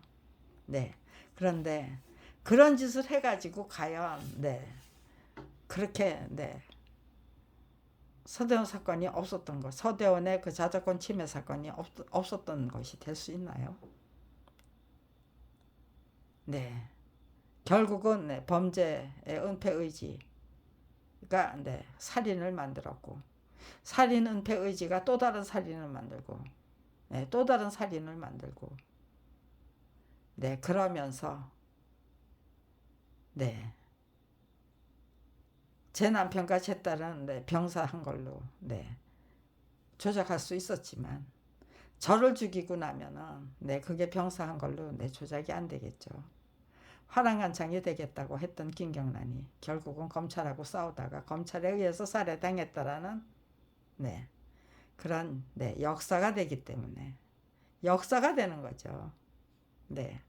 S1: 네. 그런데 그런 짓을 해가지고 과연 네, 그렇게 네, 서대원 사건이 없었던 것, 서대원의 그 저작권 침해 사건이 없었던 것이 될 수 있나요? 네. 결국은 네, 범죄의 은폐 의지가 네, 살인을 만들었고, 살인 은폐 의지가 또 다른 살인을 만들고, 네, 또 다른 살인을 만들고, 네, 그러면서 네, 제 남편과 제 딸은 네, 병사한 걸로 네, 조작할 수 있었지만 저를 죽이고 나면은 네, 그게 병사한 걸로 네, 조작이 안 되겠죠. 화랑간창이 되겠다고 했던 김경란이 결국은 검찰하고 싸우다가 검찰에 의해서 살해당했다라는 네, 그런 네, 역사가 되기 때문에 역사가 되는 거죠. 네,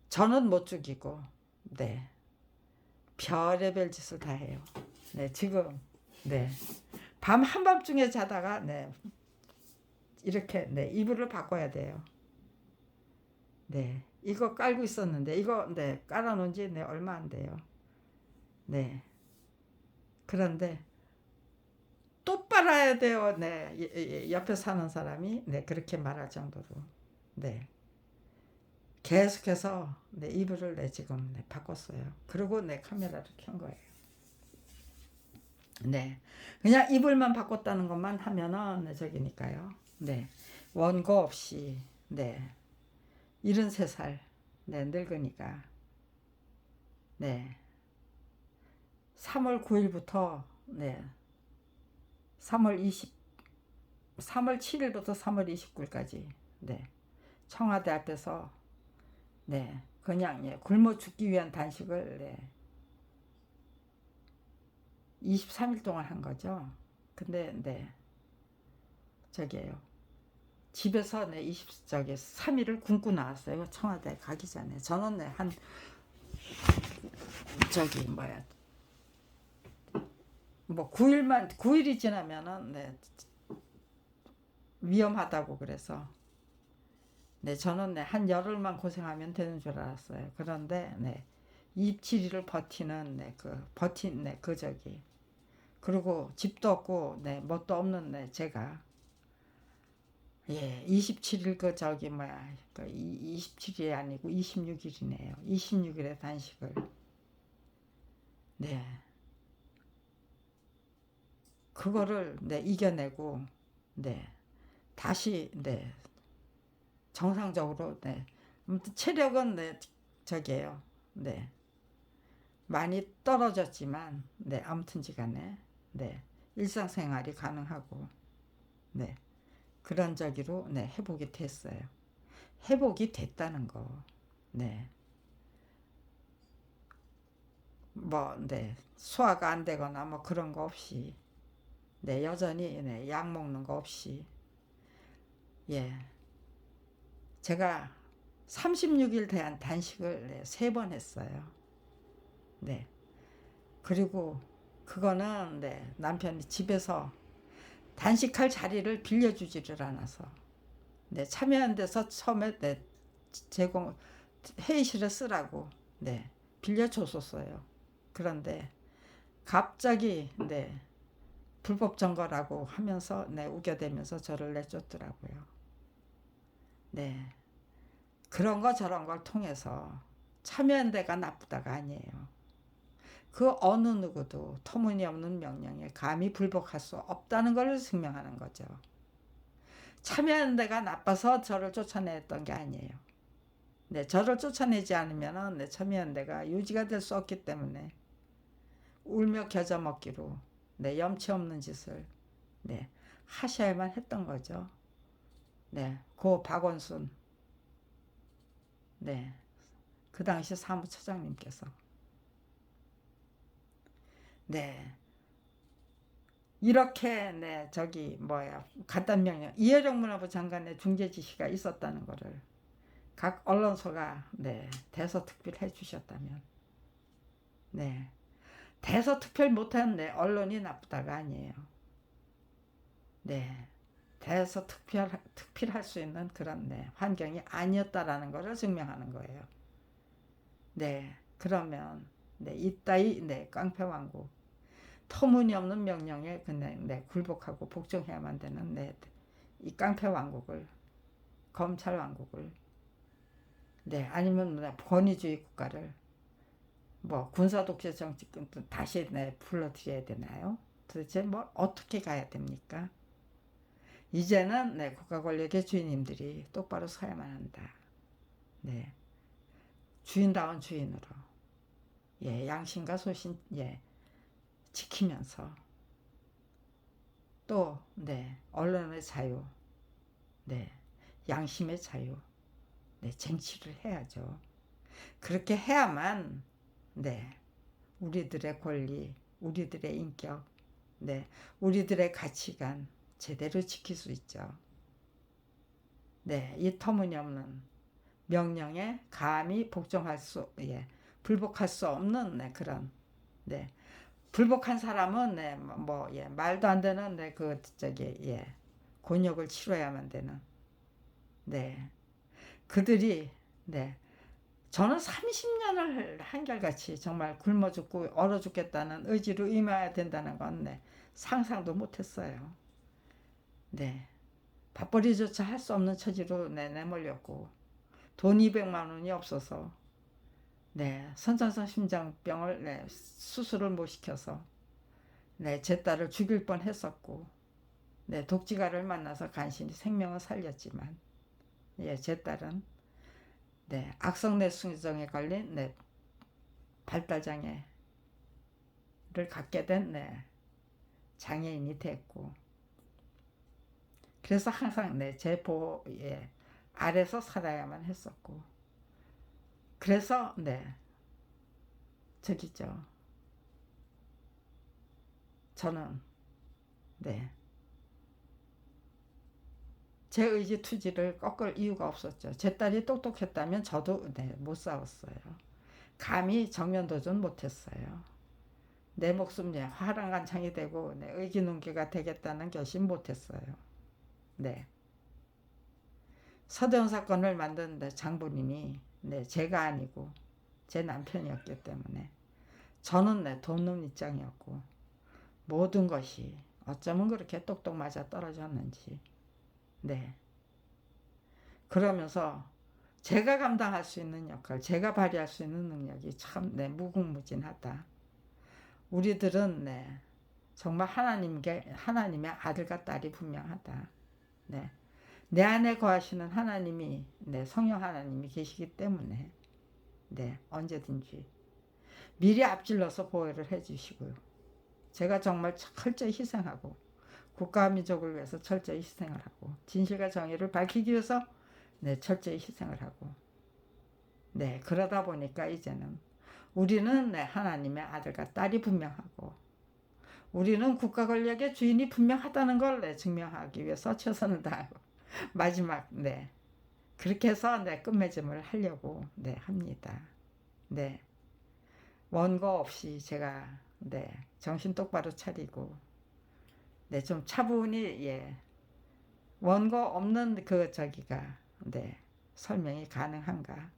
S1: 저는 못 죽이고 네, 별의별 짓을 다 해요. 네, 지금 네, 밤 한밤중에 자다가 네, 이렇게 네, 이불을 바꿔야 돼요. 네, 이거 깔고 있었는데 이거 네, 깔아놓은 지 네, 얼마 안 돼요. 네, 그런데 또 빨아야 돼요. 네, 옆에 사는 사람이 네, 그렇게 말할 정도로 네, 계속해서 네, 이불을 네, 지금 네, 바꿨어요. 그리고 네, 카메라를 켠 거예요. 네, 그냥 이불만 바꿨다는 것만 하면은 네, 저기니까요. 네, 원고 없이 네, 73살 네, 늙으니까 네, 3월 9일부터 네, 3월 20 3월 7일부터 3월 29일까지 네, 청와대 앞에서 네, 그냥 예, 굶어 죽기 위한 단식을 네, 23일 동안 한 거죠. 근데 네, 저기에요. 집에서 네, 3일을 굶고 나왔어요. 청와대 가기 전에. 저는 네, 한 저기 뭐야 뭐 9일이 지나면은 네, 위험하다고 그래서 네, 저는 네, 한 열흘만 고생하면 되는 줄 알았어요. 그런데 네, 27일을 버티는 네, 버틴 네, 저기 그리고 집도 없고 네, 뭣도 없는 네, 제가 예, 27일 그 저기 뭐야 그 27일이 아니고 26일이네요. 26일에 단식을 네, 그거를 네, 이겨내고 네, 다시 네, 정상적으로 네, 아무튼 체력은 네, 저기에요. 네, 많이 떨어졌지만 네, 아무튼지간에 네, 일상생활이 가능하고 네, 그런 저기로 네, 회복이 됐어요. 회복이 됐다는 거. 네. 뭐, 네. 소화가 안 되거나 뭐 그런 거 없이 네, 여전히 네, 약 먹는 거 없이 예. 제가 36일 대한 단식을 네, 3번 했어요. 네. 그리고 그거는 네, 남편이 집에서 단식할 자리를 빌려주지를 않아서 네, 참여한 데서 처음에 네, 제공 회의실에 쓰라고 네, 빌려줬었어요. 그런데 갑자기 네, 불법 점거라고 하면서 네, 우겨대면서 저를 내쫓더라고요. 네, 그런 거 저런 걸 통해서 참여한 데가 나쁘다가 아니에요. 그 어느 누구도 터무니없는 명령에 감히 불복할 수 없다는 걸 증명하는 거죠. 참여한 데가 나빠서 저를 쫓아냈던 게 아니에요. 네, 저를 쫓아내지 않으면 네, 참여한 데가 유지가 될 수 없기 때문에 울며 겨자 먹기로 네, 염치 없는 짓을 네, 하셔야만 했던 거죠. 네, 고 박원순 네, 그 당시 사무처장님께서 네, 이렇게 네, 저기 뭐야 간단 명령 이해령 문화부 장관의 중재 지시가 있었다는 거를 각 언론사가 네, 대서특필 해주셨다면 네, 대서특필 못한 언론이 나쁘다가 아니에요. 네, 대서특필할 수 있는 그런 환경이 아니었다라는 것을 증명하는 거예요. 네, 그러면 이따위 깡패왕국, 터무니없는 명령에 그냥 굴복하고 복종해야만 되는 이 깡패왕국을, 검찰왕국을, 아니면 권위주의 국가를 군사독재 정치 다시 불러들여야 되나요? 도대체 어떻게 가야 됩니까? 이제는 국가 권력의 주인님들이 똑바로 서야만 한다. 주인다운 주인으로 양심과 소신 지키면서 또 언론의 자유, 양심의 자유, 쟁취를 해야죠. 그렇게 해야만 우리들의 권리, 우리들의 인격, 우리들의 가치관 제대로 지킬 수 있죠. 이 터무니없는 명령에 감히 불복할 수 없는 그런 불복한 사람은 말도 안 되는 곤욕을 치러야만 되는 그들이 저는 30년을 한결같이 정말 굶어 죽고 얼어 죽겠다는 의지로 임해야 된다는 건 상상도 못했어요. 밥벌이조차 할 수 없는 처지로 내몰렸고 돈 200만 원이 없어서 선천성 심장병을 수술을 못 시켜서 제 딸을 죽일 뻔했었고 독지가를 만나서 간신히 생명을 살렸지만 제 딸은 악성뇌수정에 걸린 발달장애를 갖게 된 장애인이 됐고, 그래서 항상 제 보호 아래서 살아야만 했었고, 그래서 저는 제 의지 투지를 꺾을 이유가 없었죠. 제 딸이 똑똑했다면 저도 못 싸웠어요. 감히 정면 도전 못했어요. 내 목숨 화랑간창이 되고 의기농기가 되겠다는 결심 못했어요. 서대원 사건을 만든 장부님이 제가 아니고 제 남편이었기 때문에 저는 돕는 입장이었고, 모든 것이 어쩌면 그렇게 똑똑 맞아 떨어졌는지 그러면서 제가 감당할 수 있는 역할, 제가 발휘할 수 있는 능력이 참 무궁무진하다. 우리들은 정말 하나님의 아들과 딸이 분명하다. 내 안에 거하시는 하나님이 성령 하나님이 계시기 때문에 언제든지 미리 앞질러서 보호를 해주시고요. 제가 정말 철저히 희생하고 국가와 민족을 위해서 철저히 희생을 하고 진실과 정의를 밝히기 위해서 철저히 희생을 하고 그러다 보니까 이제는 우리는 하나님의 아들과 딸이 분명하고, 우리는 국가 권력의 주인이 분명하다는 걸 증명하기 위해서 최선을 다하고 마지막 그렇게 해서 끝맺음을 하려고 합니다. 원고 없이 제가 정신 똑바로 차리고 좀 차분히 원고 없는 설명이 가능한가?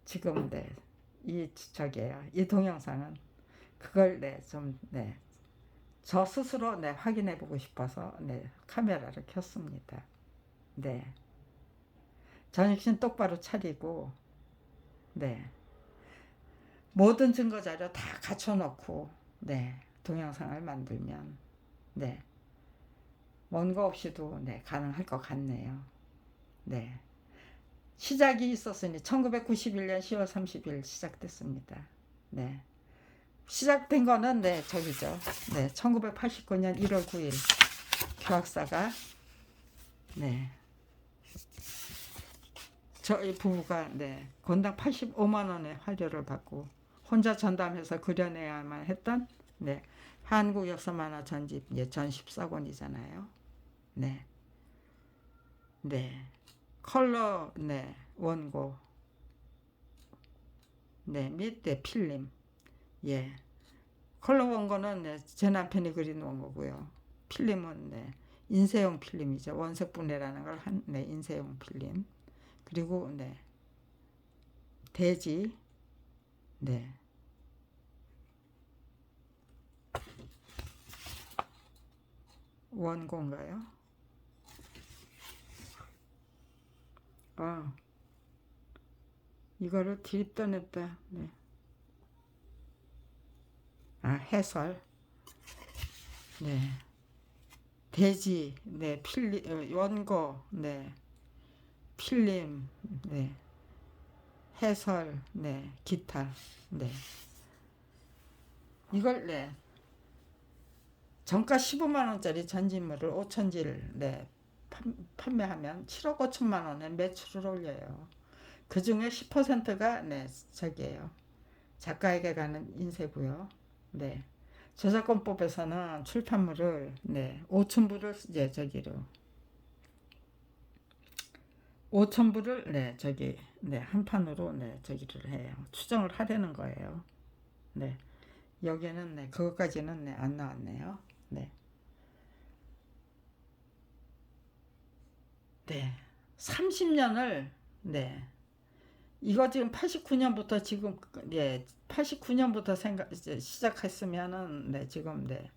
S1: 지금 이 동영상은 그걸 저 스스로 확인해 보고 싶어서 카메라를 켰습니다. 정신 똑바로 차리고 모든 증거 자료 다 갖춰놓고 동영상을 만들면 원고 없이도 가능할 것 같네요. 시작이 있었으니 1991년 10월 30일 시작됐습니다. 시작된 거는 1989년 1월 9일 교학사가 저희 부부가 건당 85만 원의 화료를 받고 혼자 전담해서 그려내야만 했던 한국 역사 만화 전집 전14권이잖아요. 컬러 원고 네, 및 네, 필름. 예. 컬러 원고는 네, 제 남편이 그린 원고고요. 필름은 네, 인쇄용 필름이죠. 원색 분해라는 걸 한 네, 인쇄용 필름. 그리고 네, 대지. 네. 원고인가요? 아, 이거를 드립 떠냈다. 네. 아, 해설. 네. 대지, 네, 필름, 원고, 네, 필름, 네, 해설, 네, 기타, 네. 이걸, 네, 정가 15만 원짜리 전지물을 5천지를, 네, 판매하면 7억 5천만 원의 매출을 올려요. 그 중에 10%가, 네, 저기예요. 작가에게 가는 인쇄고요. 네. 저작권법에서는 출판물을, 네, 5천 부를, 이제 저기로 5천 부를 네 저기 네 한 판으로 네 저기를 해요. 추정을 하려는 거예요. 네 여기는 네 그것까지는 네 안 나왔네요. 네. 네. 30년을 네 이거 지금 89년부터 지금 예 89년부터 생각 이제 시작했으면은 네 지금 네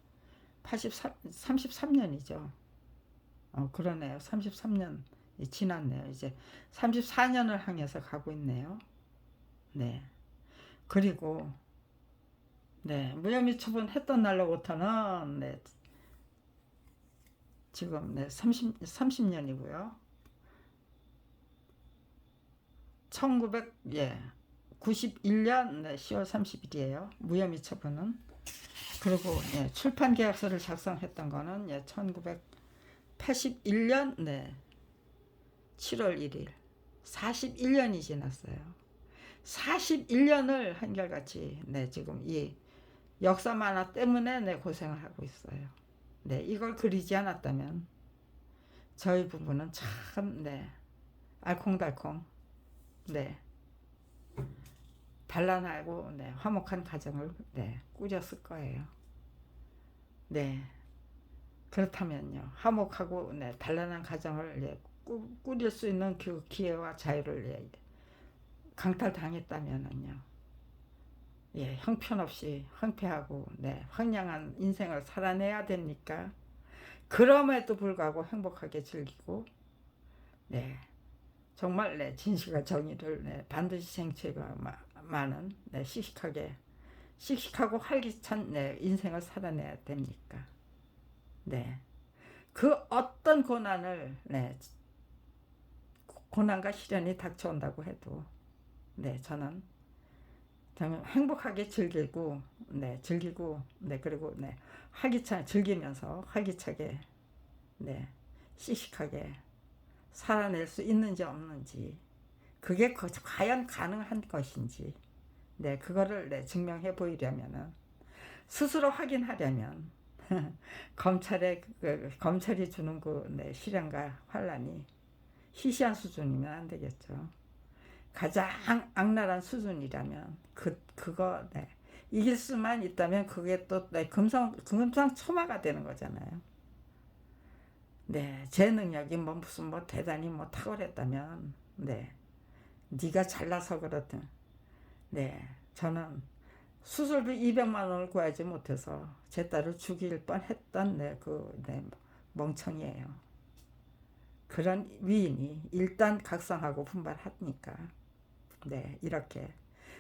S1: 83, 33년이죠. 그러네요. 33년 지났네요. 이제 34년을 향해서 가고 있네요. 네. 그리고 네, 무혐의 처분했던 날로부터는 네, 지금 네, 30년이고요. 1900 예, 91년 네, 10월 30일이에요. 무혐의 처분은. 그리고 예, 출판 계약서를 작성했던 거는 예, 1981년 네, 7월 1일. 41년이 지났어요. 41년을 한결같이 네, 지금 이 역사 만화 때문에 네, 고생을 하고 있어요. 네, 이걸 그리지 않았다면 저희 부부는 참, 네, 알콩달콩, 네, 단란하고, 네, 화목한 가정을, 네, 꾸렸을 거예요. 네, 그렇다면요, 화목하고, 네, 단란한 가정을, 예, 꾸릴 수 있는 그 기회와 자유를, 예, 강탈당했다면은요, 예, 형편없이 황폐하고, 네, 황량한 인생을 살아내야 되니까, 그럼에도 불구하고 행복하게 즐기고, 네, 정말 네, 진실과 정의를 네, 반드시 쟁취가 많은 네, 씩씩하고 활기찬 네, 인생을 살아내야 됩니까? 네, 그 어떤 고난을 네, 고난과 시련이 닥쳐온다고 해도 네, 저는 정말 행복하게 즐기고 네, 그리고 네, 활기차 즐기면서 활기차게 네, 씩씩하게 살아낼 수 있는지 없는지 그게 과연 가능한 것인지 네 그거를 네, 증명해 보이려면은 스스로 확인하려면 검찰이 주는 그 네, 시련과 환란이 시시한 수준이면 안 되겠죠. 가장 악랄한 수준이라면 그거 네, 이길 수만 있다면 그게 또 네, 금상첨화가 되는 거잖아요. 네, 제 능력이 뭐 무슨 뭐 대단히 뭐 탁월했다면 네, 네가 잘나서 그렇든 네, 저는 수술비 200만 원을 구하지 못해서 제 딸을 죽일 뻔했던 네, 멍청이에요. 그런 위인이 일단 각성하고 분발하니까 네, 이렇게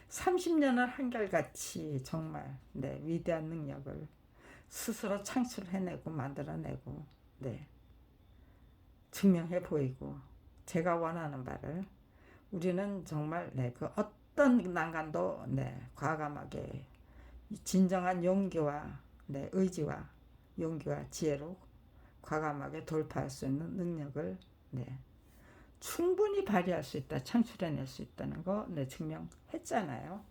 S1: 30년을 한결같이 정말 네, 위대한 능력을 스스로 창출해내고 만들어내고 네, 증명해 보이고 제가 원하는 바를 우리는 정말 네, 그 어떤 난간도 네, 과감하게 진정한 용기와 네, 의지와 용기와 지혜로 과감하게 돌파할 수 있는 능력을 네, 충분히 발휘할 수 있다, 창출해낼 수 있다는 거 네, 증명했잖아요.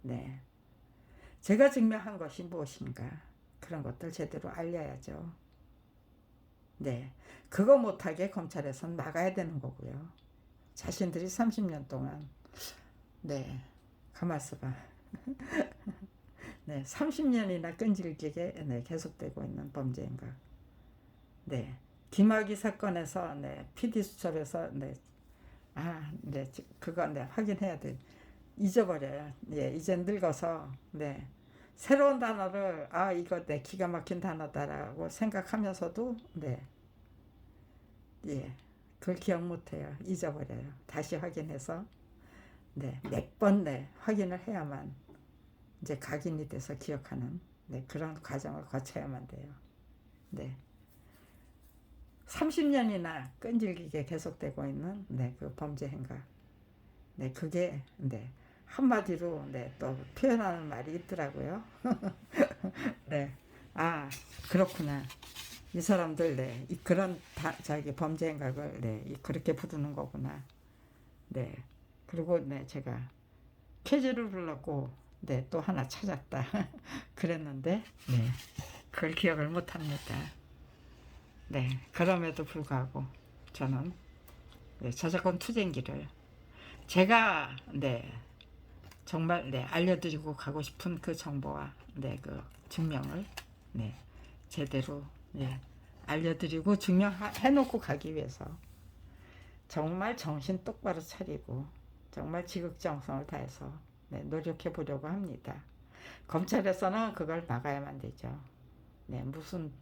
S1: 네, 제가 증명한 것이 무엇인가 그런 것들 제대로 알려야죠. 네, 그거 못하게 검찰에선 막아야 되는 거고요. 자신들이 30년 동안 네, 가만 있어봐. 네, 30년이나 끈질기게 네, 계속되고 있는 범죄인가. 네, 김학의 사건에서 네, PD 수첩에서 네, 네, 그거 네, 확인해야 돼. 잊어버려요. 예, 이제 늙어서 네, 새로운 단어를 이거 내 기가 막힌 단어다라고 생각하면서도 네, 예, 그걸 기억 못해요. 잊어버려요. 다시 확인해서 네, 몇 번 네, 확인을 해야만 이제 각인이 돼서 기억하는 네, 그런 과정을 거쳐야만 돼요. 네. 30년이나 끈질기게 계속되고 있는 네, 그 범죄 행각. 네, 그게 네, 한마디로 네, 또 표현하는 말이 있더라고요. 네. 아, 그렇구나. 이 사람들 네, 그런 자기 범죄 행각을 네, 그렇게 부르는 거구나. 네. 그리고 네, 제가 퀴즈를 불렀고 네, 또 하나 찾았다. 그랬는데 네, 그걸 기억을 못 합니다. 네, 그럼에도 불구하고 저는 네, 저작권 투쟁기를 제가 네, 정말 네, 알려드리고 가고 싶은 그 정보와 네, 그 증명을 네, 제대로 네, 알려드리고 증명해놓고 가기 위해서 정말 정신 똑바로 차리고 정말 지극정성을 다해서 네, 노력해 보려고 합니다. 검찰에서는 그걸 막아야만 되죠. 네, 무슨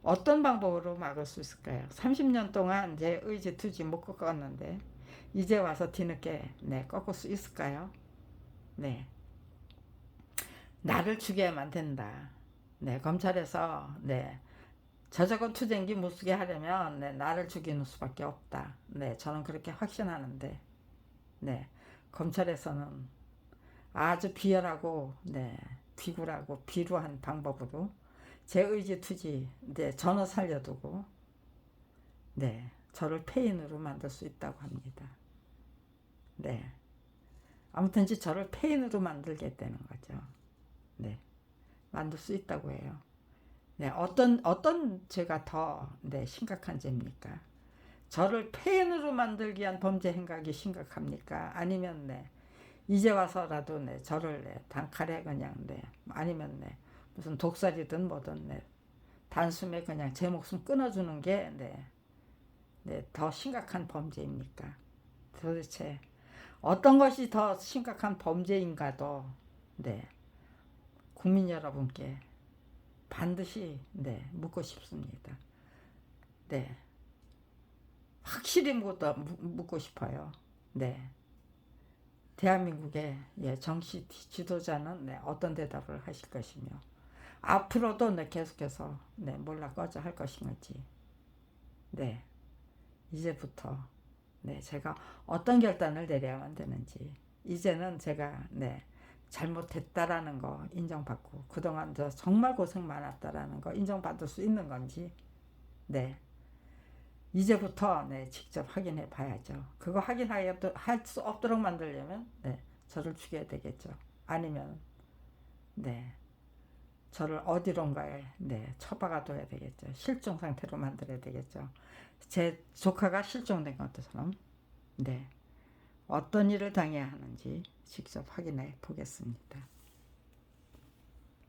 S1: 어떤 방법으로 막을 수 있을까요? 30년 동안 제 의지 투지 못 꺾었는데 이제 와서 뒤늦게 네, 꺾을 수 있을까요? 네, 나를 죽여야만 된다. 네, 검찰에서 네, 저작권 투쟁기 못쓰게 하려면 네, 나를 죽이는 수밖에 없다. 네, 저는 그렇게 확신하는데 네, 검찰에서는 아주 비열하고 네, 비굴하고 비루한 방법으로 제 의지 투지 네, 저는 살려두고 네, 저를 폐인으로 만들 수 있다고 합니다. 네, 아무튼지 저를 폐인으로 만들게 되는 거죠. 네, 만들 수 있다고 해요. 네, 어떤 죄가 더 네, 심각한 죄입니까? 저를 폐인으로 만들기 위한 범죄 행각이 심각합니까? 아니면 네, 이제 와서라도 네, 저를 네, 단칼에 그냥 네, 아니면 네, 무슨 독살이든 뭐든 네, 단숨에 그냥 제 목숨 끊어주는 게 네, 네, 더 심각한 범죄입니까? 도대체 어떤 것이 더 심각한 범죄인가도 네, 국민 여러분께 반드시 네, 묻고 싶습니다. 네, 확실히 묻고 싶어요. 네, 대한민국의 예, 정치 지도자는 네, 어떤 대답을 하실 것이며 앞으로도 네, 계속해서 네, 몰라 꺼져 할 것인지 네, 이제부터 네, 제가 어떤 결단을 내려야만 되는지 이제는 제가 네, 잘못했다라는 거 인정받고 그동안 저 정말 고생 많았다라는 거 인정받을 수 있는 건지 네, 이제부터 네, 직접 확인해 봐야죠. 그거 확인할 수 없도록 만들려면 네, 저를 죽여야 되겠죠. 아니면 네, 저를 어디론가에 네, 처박아 둬야 되겠죠. 실종 상태로 만들어야 되겠죠. 제 조카가 실종된 것처럼 네, 어떤 일을 당해야 하는지 직접 확인해 보겠습니다.